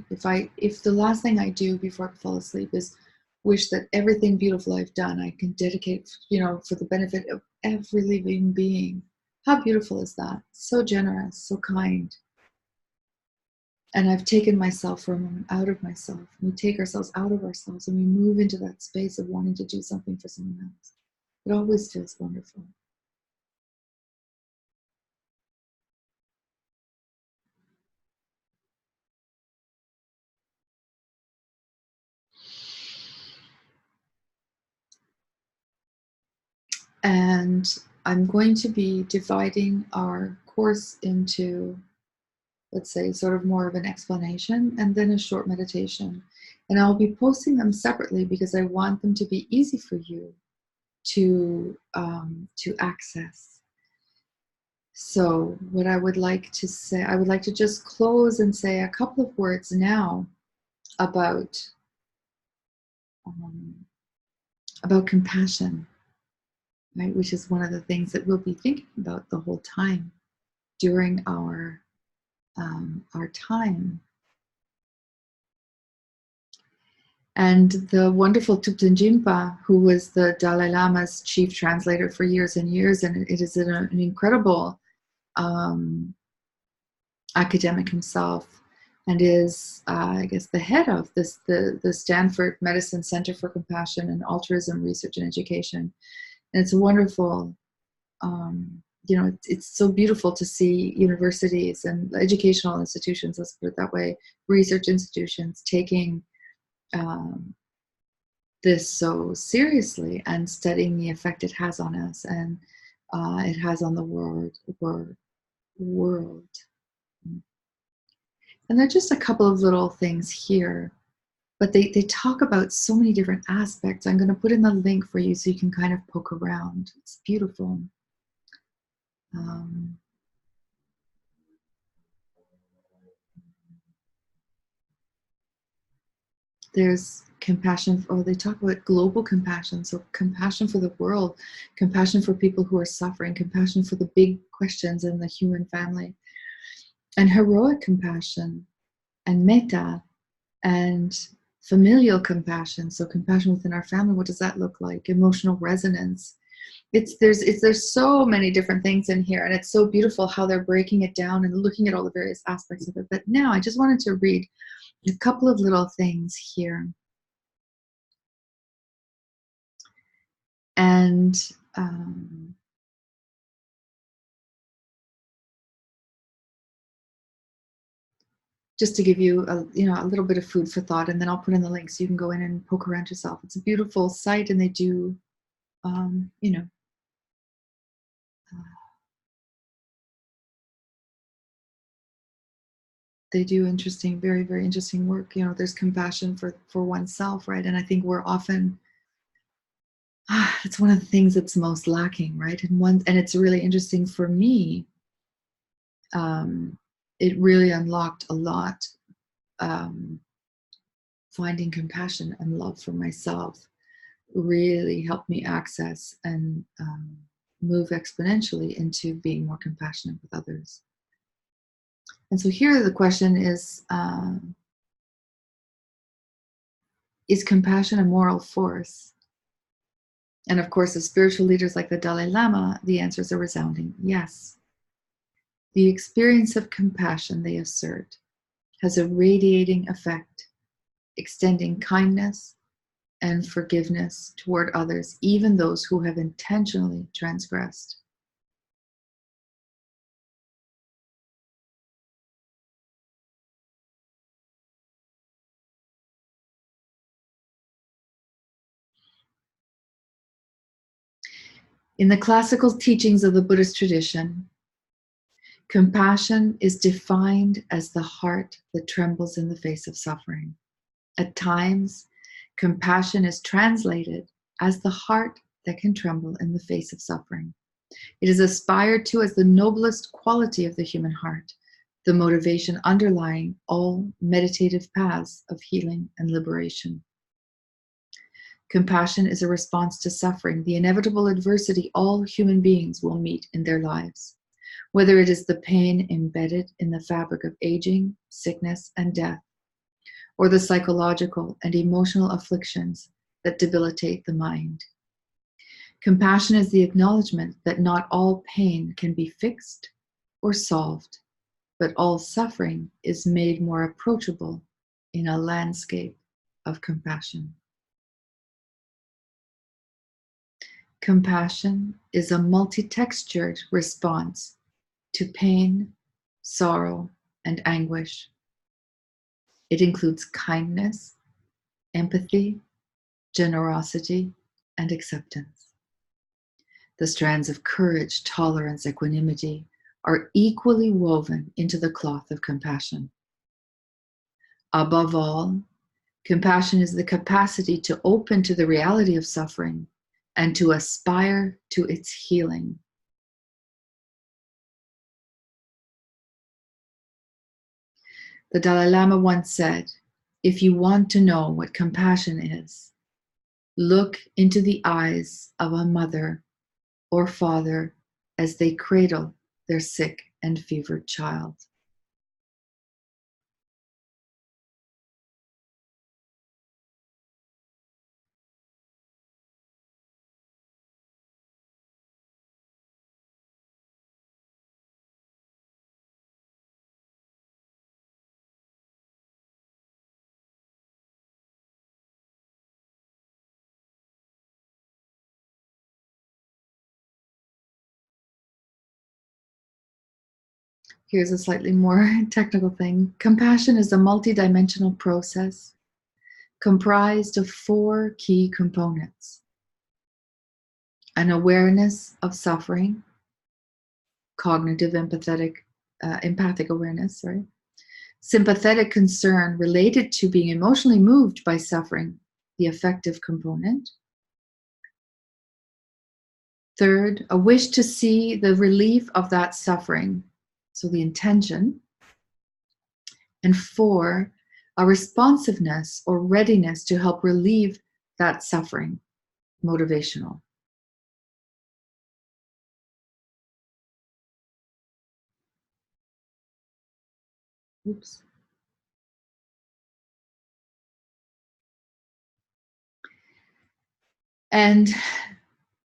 If the last thing I do before I fall asleep is wish that everything beautiful I've done I can dedicate, for the benefit of every living being. How beautiful is that? So generous, so kind. And I've taken myself for a moment out of myself. We take ourselves out of ourselves and we move into that space of wanting to do something for someone else. It always feels wonderful. And I'm going to be dividing our course into, let's say, sort of more of an explanation and then a short meditation. And I'll be posting them separately because I want them to be easy for you to access. So what I would like to say, I would like to just close and say a couple of words now about compassion, right? Which is one of the things that we'll be thinking about the whole time during our time. And the wonderful Thupten Jinpa, who was the Dalai Lama's chief translator for years and years, and it is an incredible academic himself, and is, I guess, the head of the Stanford Medicine Center for Compassion and Altruism Research and Education. And it's a wonderful, it's so beautiful to see universities and educational institutions, let's put it that way, research institutions taking this so seriously and studying the effect it has on us, and it has on the world. And there are just a couple of little things here, but they talk about so many different aspects. I'm going to put in the link for you so you can kind of poke around. It's beautiful. There's compassion, or they talk about global compassion. So compassion for the world, compassion for people who are suffering, compassion for the big questions in the human family, and heroic compassion, and metta, and familial compassion. So compassion within our family, what does that look like? Emotional resonance. There's so many different things in here, and it's so beautiful how they're breaking it down and looking at all the various aspects of it. But now I just wanted to read a couple of little things here. And just to give you a little bit of food for thought, and then I'll put in the link so you can go in and poke around yourself. It's a beautiful site, and they do, you know, they do interesting, very, very interesting work. You know, there's compassion for oneself, right? And I think we're often, it's one of the things that's most lacking, right? And it's really interesting for me. It really unlocked a lot. Finding compassion and love for myself really helped me access and move exponentially into being more compassionate with others. And so here the question is compassion a moral force? And of course, as spiritual leaders like the Dalai Lama, the answer is a resounding yes. The experience of compassion, they assert, has a radiating effect, extending kindness and forgiveness toward others, even those who have intentionally transgressed. In the classical teachings of the Buddhist tradition, compassion is defined as the heart that trembles in the face of suffering. At times, compassion is translated as the heart that can tremble in the face of suffering. It is aspired to as the noblest quality of the human heart, the motivation underlying all meditative paths of healing and liberation. Compassion is a response to suffering, the inevitable adversity all human beings will meet in their lives, whether it is the pain embedded in the fabric of aging, sickness, and death, or the psychological and emotional afflictions that debilitate the mind. Compassion is the acknowledgement that not all pain can be fixed or solved, but all suffering is made more approachable in a landscape of compassion. Compassion is a multi-textured response to pain, sorrow, and anguish. It includes kindness, empathy, generosity, and acceptance. The strands of courage, tolerance, equanimity are equally woven into the cloth of compassion. Above all, compassion is the capacity to open to the reality of suffering and to aspire to its healing. The Dalai Lama once said, "If you want to know what compassion is, look into the eyes of a mother or father as they cradle their sick and fevered child." Here's a slightly more technical thing. Compassion is a multidimensional process comprised of 4 key components: an awareness of suffering, cognitive empathic awareness, sorry, sympathetic concern related to being emotionally moved by suffering, the affective component. Third, a wish to see the relief of that suffering, so the intention. And 4, a responsiveness or readiness to help relieve that suffering, motivational. Oops. And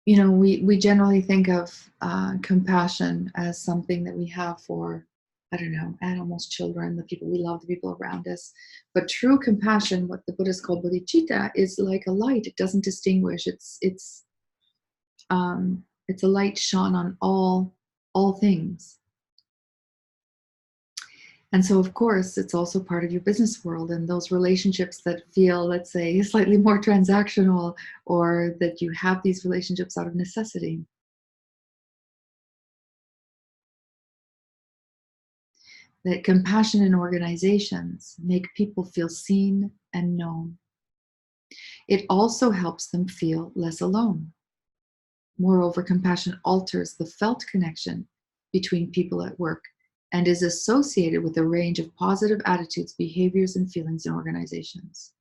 we generally think of compassion as something that we have for, I don't know, animals, children, the people we love, the people around us. But true compassion, what the Buddhists call bodhicitta, is like a light. It doesn't distinguish. it's a light shone on all things. And so, of course, it's also part of your business world, and those relationships that feel, let's say, slightly more transactional, or that you have these relationships out of necessity. That compassion in organizations make people feel seen and known. It also helps them feel less alone. Moreover, compassion alters the felt connection between people at work and is associated with a range of positive attitudes, behaviors, and feelings in organizations.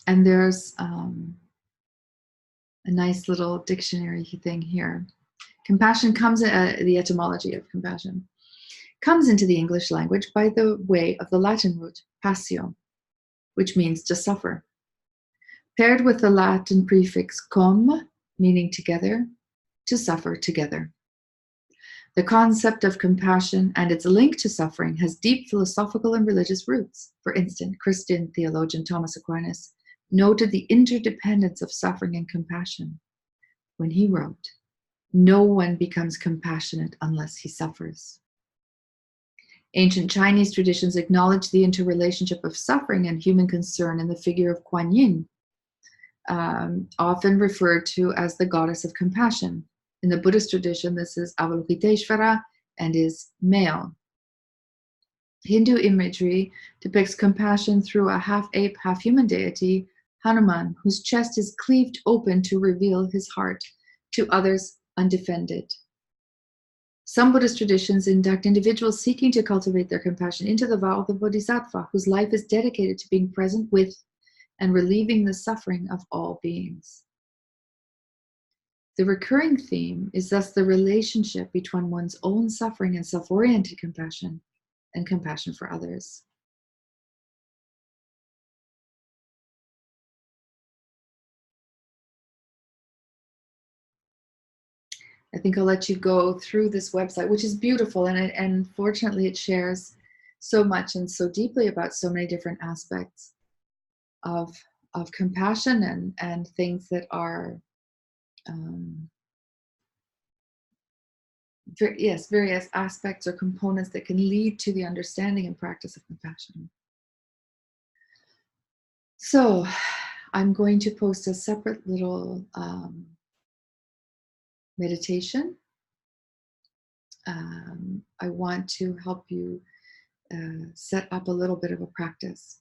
And there's a nice little dictionary thing here. Compassion comes, the etymology of compassion, comes into the English language by the way of the Latin root passio, which means to suffer. Paired with the Latin prefix cum, meaning together, to suffer together. The concept of compassion and its link to suffering has deep philosophical and religious roots. For instance, Christian theologian Thomas Aquinas noted the interdependence of suffering and compassion when he wrote, "No one becomes compassionate unless he suffers." Ancient Chinese traditions acknowledge the interrelationship of suffering and human concern in the figure of Kuan Yin, often referred to as the goddess of compassion. In the Buddhist tradition, this is Avalokiteshvara and is male. Hindu imagery depicts compassion through a half-ape, half-human deity, Hanuman, whose chest is cleaved open to reveal his heart to others undefended. Some Buddhist traditions induct individuals seeking to cultivate their compassion into the vow of the Bodhisattva, whose life is dedicated to being present with and relieving the suffering of all beings. The recurring theme is thus the relationship between one's own suffering and self-oriented compassion and compassion for others. I think I'll let you go through this website, which is beautiful, and fortunately it shares so much and so deeply about so many different aspects of compassion and things that are various aspects or components that can lead to the understanding and practice of compassion. So I'm going to post a separate little meditation. I want to help you set up a little bit of a practice.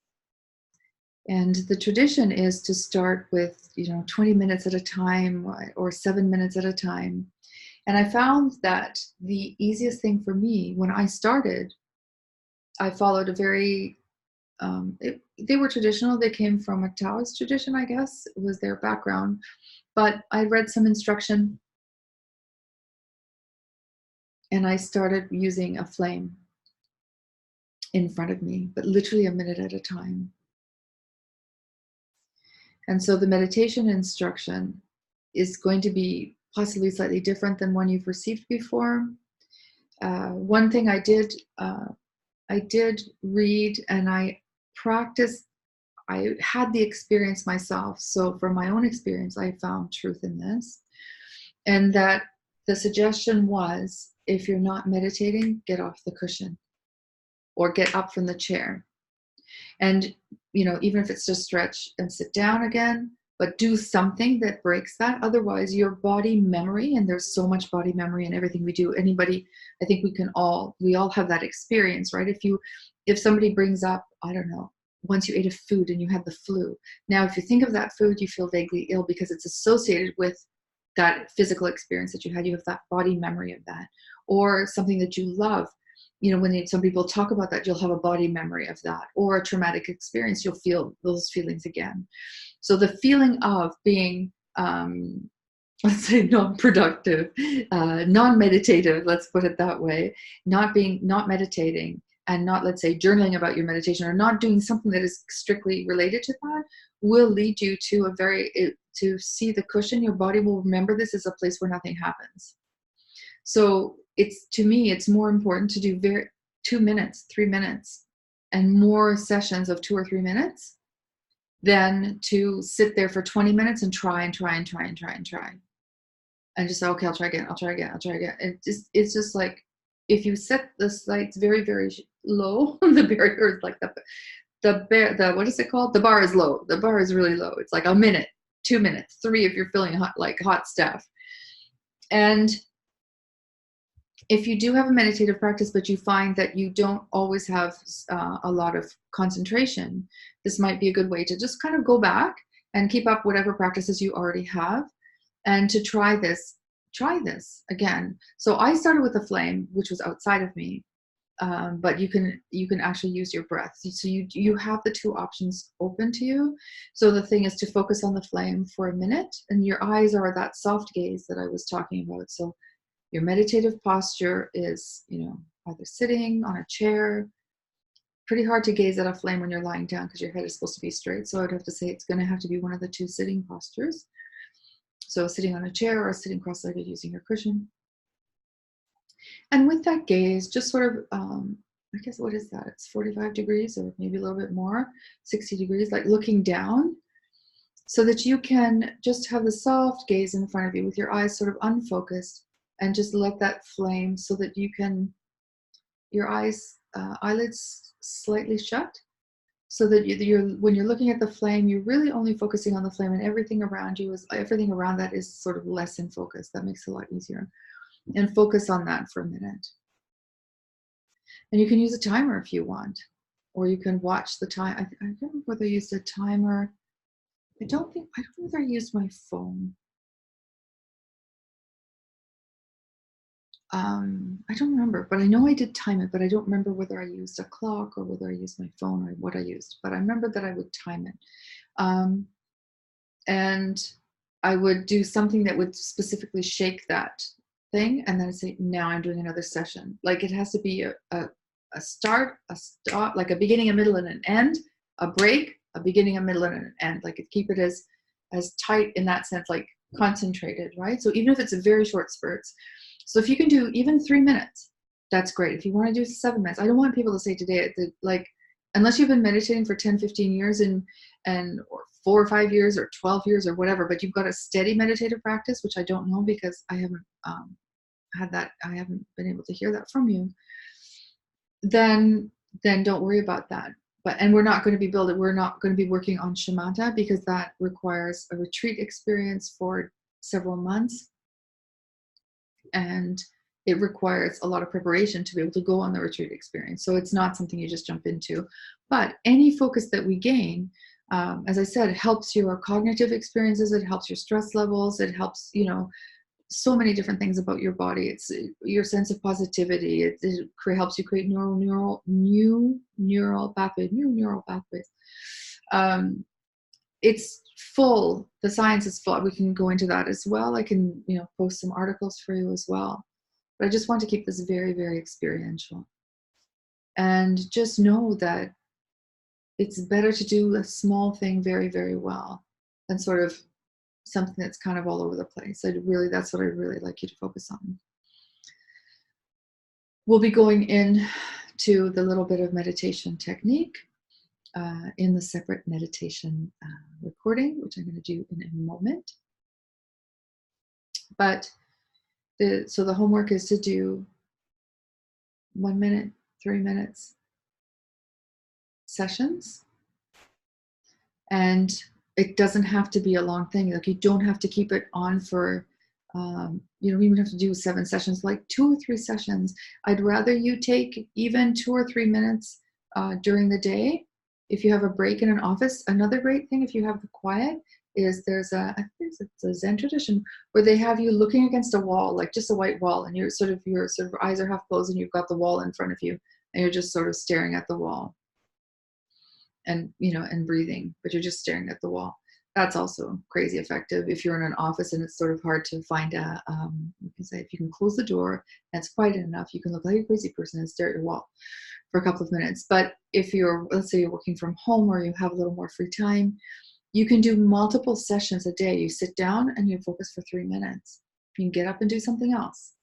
And the tradition is to start with, 20 minutes at a time or 7 minutes at a time. And I found that the easiest thing for me when I started, I followed a very, they were traditional. They came from a Taoist tradition, I guess, it was their background. But I read some instruction and I started using a flame in front of me, but literally a minute at a time. And so the meditation instruction is going to be possibly slightly different than one you've received before. One thing I did read and I practiced, I had the experience myself. So from my own experience, I found truth in this. And that the suggestion was, if you're not meditating, get off the cushion or get up from the chair. And, even if it's just stretch and sit down again, but do something that breaks that. Otherwise, your body memory, and there's so much body memory in everything we do. Anybody, I think we all have that experience, right? If somebody brings up, I don't know, once you ate a food and you had the flu. Now, if you think of that food, you feel vaguely ill because it's associated with that physical experience that you had. You have that body memory of that. Or something that you love. When some people talk about that, you'll have a body memory of that. Or a traumatic experience, you'll feel those feelings again. So the feeling of being, let's say, non-productive, non-meditative, let's put it that way, not meditating, and not, let's say, journaling about your meditation, or not doing something that is strictly related to that, will lead you to to see the cushion. Your body will remember this as a place where nothing happens. So it's, to me, it's more important to do 2 minutes, 3 minutes, and more sessions of 2 or 3 minutes than to sit there for 20 minutes and try and try and try and try and try. And just say, okay, I'll try again, I'll try again, I'll try again. It's just like, if you set the sights very, very low, the barrier is like what is it called? The bar is low. The bar is really low. It's like a minute, 2 minutes, 3 if you're feeling hot, like hot stuff. And if you do have a meditative practice, but you find that you don't always have a lot of concentration, this might be a good way to just kind of go back and keep up whatever practices you already have, and to try this again. So I started with a flame, which was outside of me, but you can actually use your breath. So you have the two options open to you. So the thing is to focus on the flame for a minute, and your eyes are that soft gaze that I was talking about. So your meditative posture is, either sitting on a chair. Pretty hard to gaze at a flame when you're lying down because your head is supposed to be straight. So I would have to say it's going to have to be one of the two sitting postures. So sitting on a chair or sitting cross-legged using your cushion. And with that gaze, just sort of, I guess, what is that? It's 45 degrees or maybe a little bit more, 60 degrees, like looking down, so that you can just have the soft gaze in front of you with your eyes sort of unfocused, and just let that flame, so that you can, your eyelids slightly shut, so that when you're looking at the flame, you're really only focusing on the flame, and everything around that is sort of less in focus. That makes it a lot easier. And focus on that for a minute. And you can use a timer if you want, or you can watch the time. I don't remember whether I used a timer. I don't know whether I used my phone. I don't remember, but I know I did time it, but I don't remember whether I used a clock or whether I used my phone or what I used, but I remember that I would time it. And I would do something that would specifically shake that thing, and then I'd say, now I'm doing another session. Like, it has to be a start, a stop, like a beginning, a middle, and an end, a break, a beginning, a middle, and an end. Like, keep it as tight in that sense, like concentrated, right? So even if it's a very short spurts. So if you can do even 3 minutes, that's great. If you want to do 7 minutes, I don't want people to say today, like, unless you've been meditating for 10, 15 years or 4 or 5 years or 12 years or whatever, but you've got a steady meditative practice, which I don't know because I haven't I haven't been able to hear that from you, then don't worry about that. And we're not going to be working on shamatha, because that requires a retreat experience for several months. And it requires a lot of preparation to be able to go on the retreat experience. So it's not something you just jump into. But any focus that we gain, as I said, it helps your cognitive experiences, it helps your stress levels, it helps, so many different things about your body. It's your sense of positivity. It helps you create new neural pathways. It's full. The science is full. We can go into that as well. I can, post some articles for you as well. But I just want to keep this very, very experiential. And just know that it's better to do a small thing very, very well than sort of something that's kind of all over the place. That's what I'd really like you to focus on. We'll be going into the little bit of meditation technique in the separate meditation recording, which I'm going to do in a moment. But so the homework is to do 1 minute, 3 minutes sessions. And it doesn't have to be a long thing. Like, you don't have to keep it on for, you don't even have to do 7 sessions, like 2 or 3 sessions. I'd rather you take even 2 or 3 minutes during the day. If you have a break in an office, another great thing, if you have the quiet, is I think it's a Zen tradition where they have you looking against a wall, like just a white wall, and your eyes are half closed and you've got the wall in front of you, and you're just sort of staring at the wall. And and breathing, but you're just staring at the wall. That's also crazy effective if you're in an office and it's sort of hard to find you can say, if you can close the door and it's quiet enough, you can look like a crazy person and stare at your wall for a couple of minutes. But if let's say you're working from home or you have a little more free time, you can do multiple sessions a day. You sit down and you focus for 3 minutes. You can get up and do something else.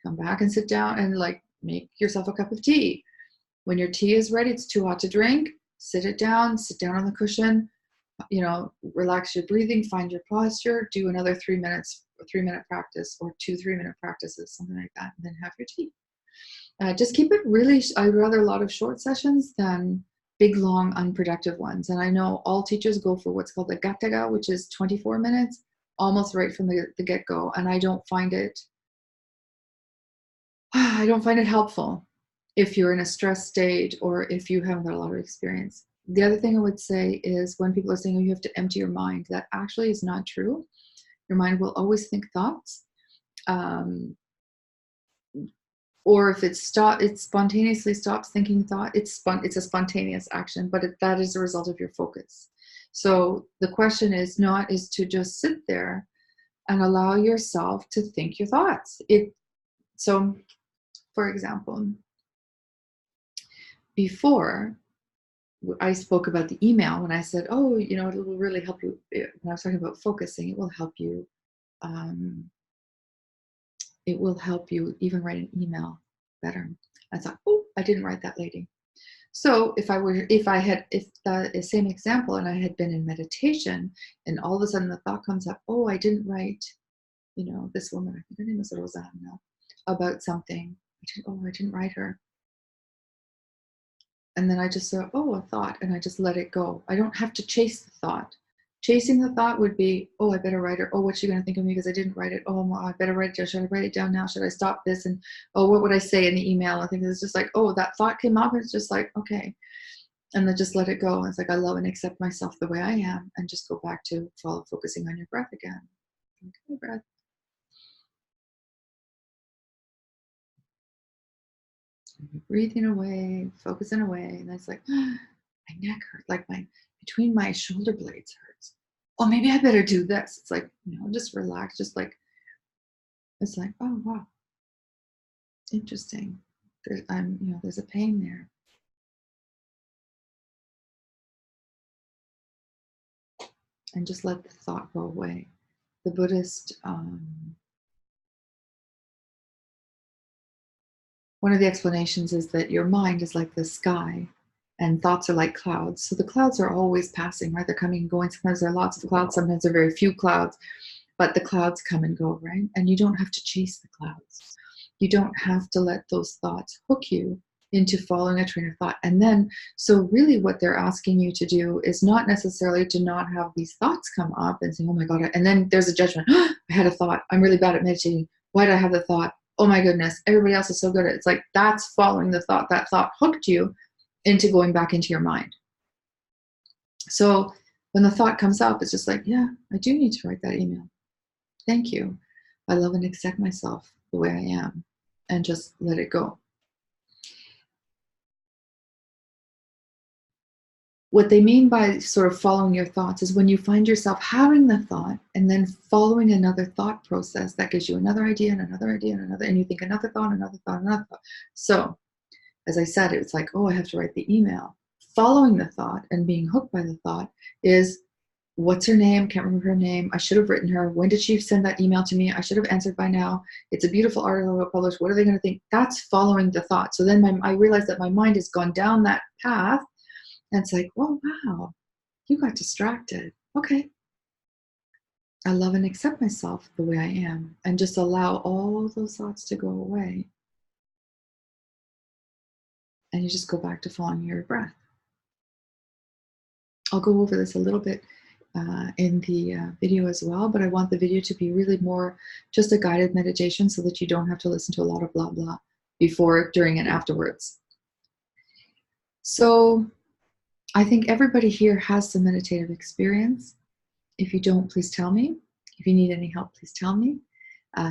Come back and sit down and like make yourself a cup of tea. When your tea is ready, it's too hot to drink, sit down on the cushion, relax your breathing, find your posture, do another 3 minutes, a 3-minute practice, or 2 3-minute practices, something like that, and then have your tea. Just keep it really, I'd rather a lot of short sessions than big, long, unproductive ones. And I know all teachers go for what's called the gattaga, which is 24 minutes, almost right from the get-go. And I don't find it helpful if you're in a stress state or if you haven't got a lot of experience. The other thing I would say is when people are saying, oh, you have to empty your mind, that actually is not true. Your mind will always think thoughts. Or if it spontaneously stops thinking thought, it's a spontaneous action, but that is a result of your focus. So the question is to just sit there and allow yourself to think your thoughts. So, for example, before I spoke about the email when I said, oh, it will really help you. When I was talking about focusing, it will help you. It will help you even write an email better. I thought, oh, I didn't write that lady. So if the same example and I had been in meditation and all of a sudden the thought comes up, oh, I didn't write, this woman, I think her name was Rosanna, about something. I didn't write her. And then I just said, oh, a thought, and I just let it go. I don't have to chase the thought. Chasing the thought would be, oh, I better write her. Oh, what's she going to think of me because I didn't write it? Oh, I better write it down. Should I write it down now? Should I stop this? And, oh, what would I say in the email? I think it's just like, oh, that thought came up. And it's just like, okay. And then just let it go. And it's like, I love and accept myself the way I am. And just go back to focusing on your breath again. Okay, breath. Breathing away, focusing away. And it's like, my neck hurts. Like between my shoulder blades hurts. Oh, maybe I better do this. It's like, just relax. Just like, it's like, oh, wow. Interesting. There's a pain there. And just let the thought go away. The Buddhist, one of the explanations is that your mind is like the sky and thoughts are like clouds. So the clouds are always passing, right? They're coming and going. Sometimes there are lots of clouds, sometimes there are very few clouds, but the clouds come and go, right? And you don't have to chase the clouds. You don't have to let those thoughts hook you into following a train of thought. And then, so really what they're asking you to do is not necessarily to not have these thoughts come up and saying, oh my God, and then there's a judgment. I had a thought. I'm really bad at meditating. Why did I have the thought? Oh my goodness, everybody else is so good at it. It's like, that's following the thought. That thought hooked you into going back into your mind. So when the thought comes up, it's just like, yeah, I do need to write that email. Thank you. I love and accept myself the way I am, and just let it go. What they mean by sort of following your thoughts is when you find yourself having the thought and then following another thought process that gives you another idea and another idea and another, and you think another thought, another thought, another thought. So as I said, it's like, oh, I have to write the email. Following the thought and being hooked by the thought is, what's her name? Can't remember her name. I should have written her. When did she send that email to me? I should have answered by now. It's a beautiful article I'll publish. What are they going to think? That's following the thought. So then I realized that my mind has gone down that path. And it's like, oh, wow, you got distracted. Okay. I love and accept myself the way I am, and just allow all those thoughts to go away. And you just go back to following your breath. I'll go over this a little bit in the video as well, but I want the video to be really more just a guided meditation so that you don't have to listen to a lot of blah, blah before, during, and afterwards. So I think everybody here has some meditative experience. If you don't, please tell me. If you need any help, please tell me.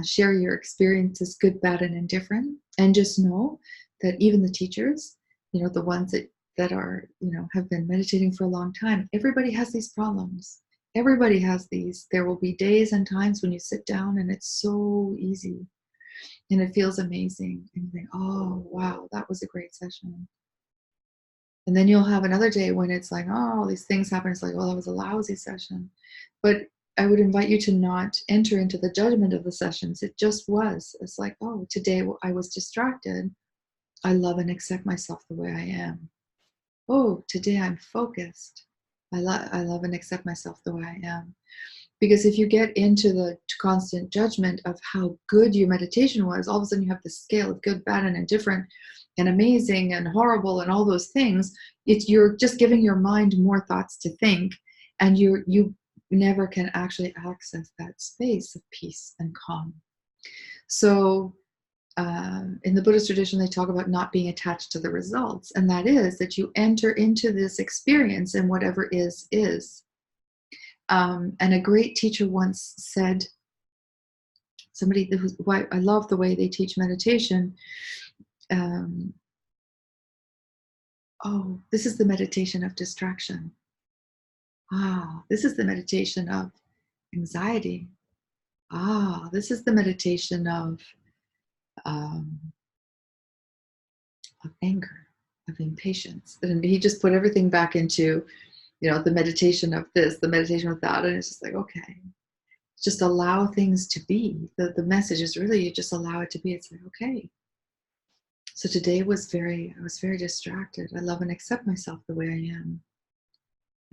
Share your experiences, good, bad, and indifferent. And just know that even the teachers, the ones that are, have been meditating for a long time, everybody has these problems. Everybody has these. There will be days and times when you sit down and it's so easy and it feels amazing. And you think, oh, wow, that was a great session. And then you'll have another day when it's like, oh, all these things happen. It's like, well, that was a lousy session. But I would invite you to not enter into the judgment of the sessions. It just was. It's like, oh, today I was distracted. I love and accept myself the way I am. Oh, today I'm focused. I love and accept myself the way I am. Because if you get into the constant judgment of how good your meditation was, all of a sudden you have this scale of good, bad, and indifferent, and amazing, and horrible, and all those things. You're just giving your mind more thoughts to think, and you never can actually access that space of peace and calm. So in the Buddhist tradition, they talk about not being attached to the results, and that is that you enter into this experience, and whatever is. And a great teacher once said, somebody who's, I love the way they teach meditation. Oh, this is the meditation of distraction. This is the meditation of anxiety. This is the meditation of anger, of impatience. And he just put everything back into, the meditation of this, the meditation of that. And it's just like, okay, just allow things to be. The message is really, you just allow it to be. It's like, okay. So today I was very distracted. I love and accept myself the way I am.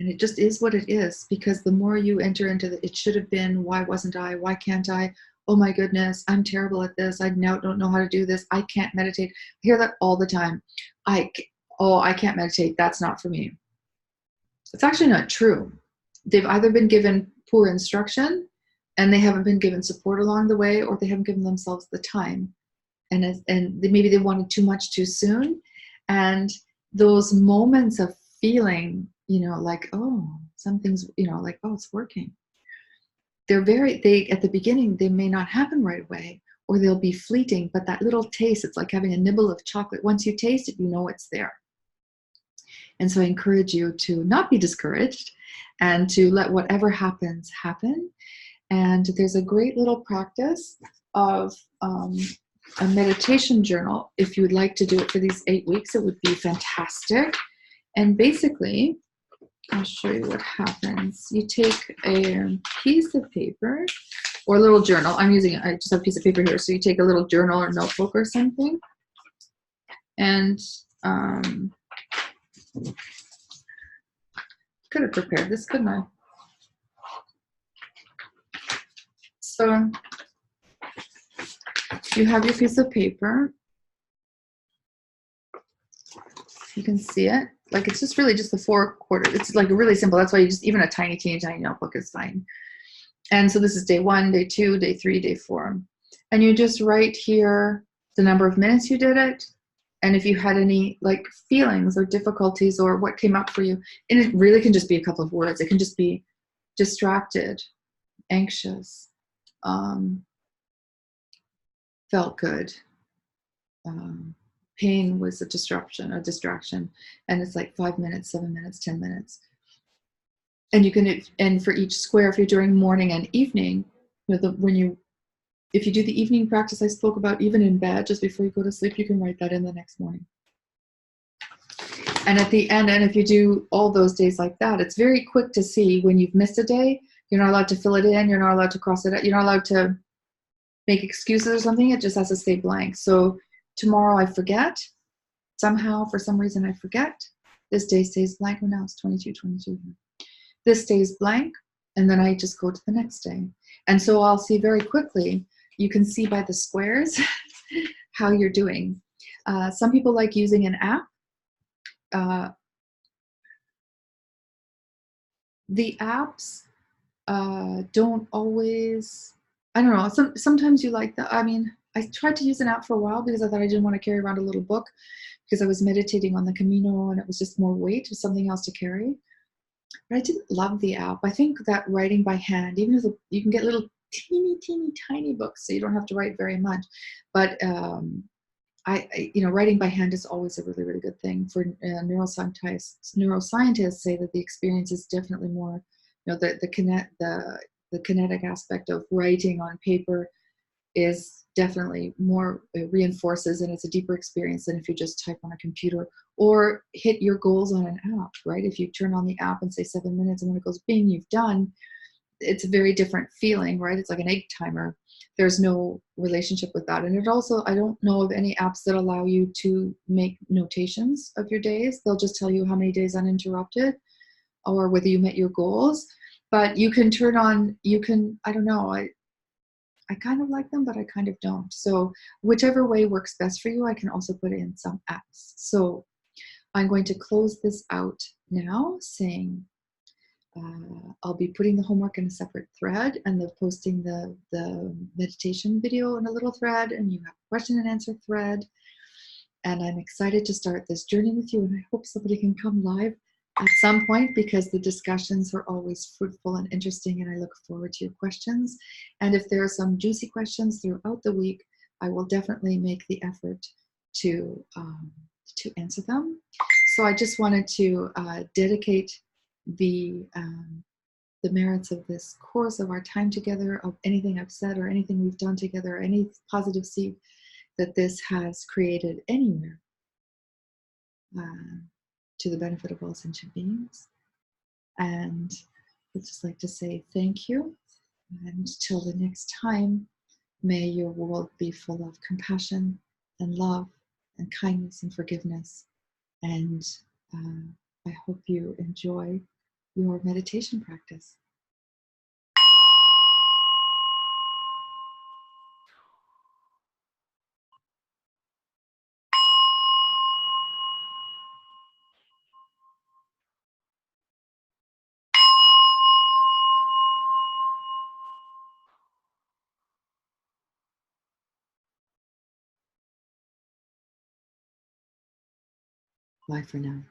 And it just is what it is, because the more you enter into the, it should have been, why wasn't I? Why can't I? Oh my goodness, I'm terrible at this. I now don't know how to do this. I can't meditate. I hear that all the time. I can't meditate. That's not for me. It's actually not true. They've either been given poor instruction and they haven't been given support along the way, or they haven't given themselves the time. And maybe they wanted too much too soon. And those moments of feeling, like, oh, something's, like, oh, it's working. At the beginning, they may not happen right away, or they'll be fleeting, but that little taste, it's like having a nibble of chocolate. Once you taste it, you know it's there. And so I encourage you to not be discouraged and to let whatever happens happen. And there's a great little practice of a meditation journal. If you would like to do it for these 8 weeks, it would be fantastic. And basically, I'll show you what happens. You take a piece of paper or a little journal. I just have a piece of paper here. So you take a little journal or notebook or something. And could have prepared this, couldn't I? So you have your piece of paper. You can see it. Like, it's just really just the 4 quarters. It's like really simple. That's why even a tiny notebook is fine. And so this is day 1, day 2, day 3, day 4. And you just write here the number of minutes you did it. And if you had any like feelings or difficulties or what came up for you, and it really can just be a couple of words. It can just be distracted, anxious, felt good, pain was a distraction, and it's like 5 minutes, 7 minutes, 10 minutes. And you can, and for each square, if you're doing morning and evening, if you do the evening practice I spoke about, even in bed, just before you go to sleep, you can write that in the next morning. And at the end, and if you do all those days like that, it's very quick to see when you've missed a day. You're not allowed to fill it in. You're not allowed to cross it out. You're not allowed to make excuses or something. It just has to stay blank. So tomorrow I forget. Somehow, for some reason, I forget. This day stays blank. Well, now it's 22. This stays blank. And then I just go to the next day. And so I'll see very quickly, you can see by the squares how you're doing. Some people like using an app. The apps don't always, I don't know, sometimes you like that. I mean, I tried to use an app for a while because I thought I didn't want to carry around a little book because I was meditating on the Camino and it was just more weight, something else to carry. But I didn't love the app. I think that writing by hand, even if you can get little teeny tiny books, so you don't have to write very much. But writing by hand is always a really good thing. For neuroscientists say that the experience is definitely more, the kinetic aspect of writing on paper is definitely more, it reinforces, and it's a deeper experience than if you just type on a computer or hit your goals on an app, right? If you turn on the app and say 7 minutes and when it goes bing, you've done, it's a very different feeling, right? It's like an egg timer. There's no relationship with that. And it also, I don't know of any apps that allow you to make notations of your days. They'll just tell you how many days uninterrupted or whether you met your goals. But you can turn on, you can, I don't know, I kind of like them, but I kind of don't. So whichever way works best for you, I can also put in some apps. So I'm going to close this out now saying, I'll be putting the homework in a separate thread and then posting the meditation video in a little thread, and you have a question and answer thread. And I'm excited to start this journey with you, and I hope somebody can come live at some point because the discussions are always fruitful and interesting, and I look forward to your questions. And if there are some juicy questions throughout the week, I will definitely make the effort to answer them. So I just wanted to dedicate the merits of this course, of our time together, of anything I've said or anything we've done together, any positive seed that this has created anywhere, to the benefit of all sentient beings. And I'd just like to say thank you. And till the next time, may your world be full of compassion and love and kindness and forgiveness. And I hope you enjoy your meditation practice. Bye for now.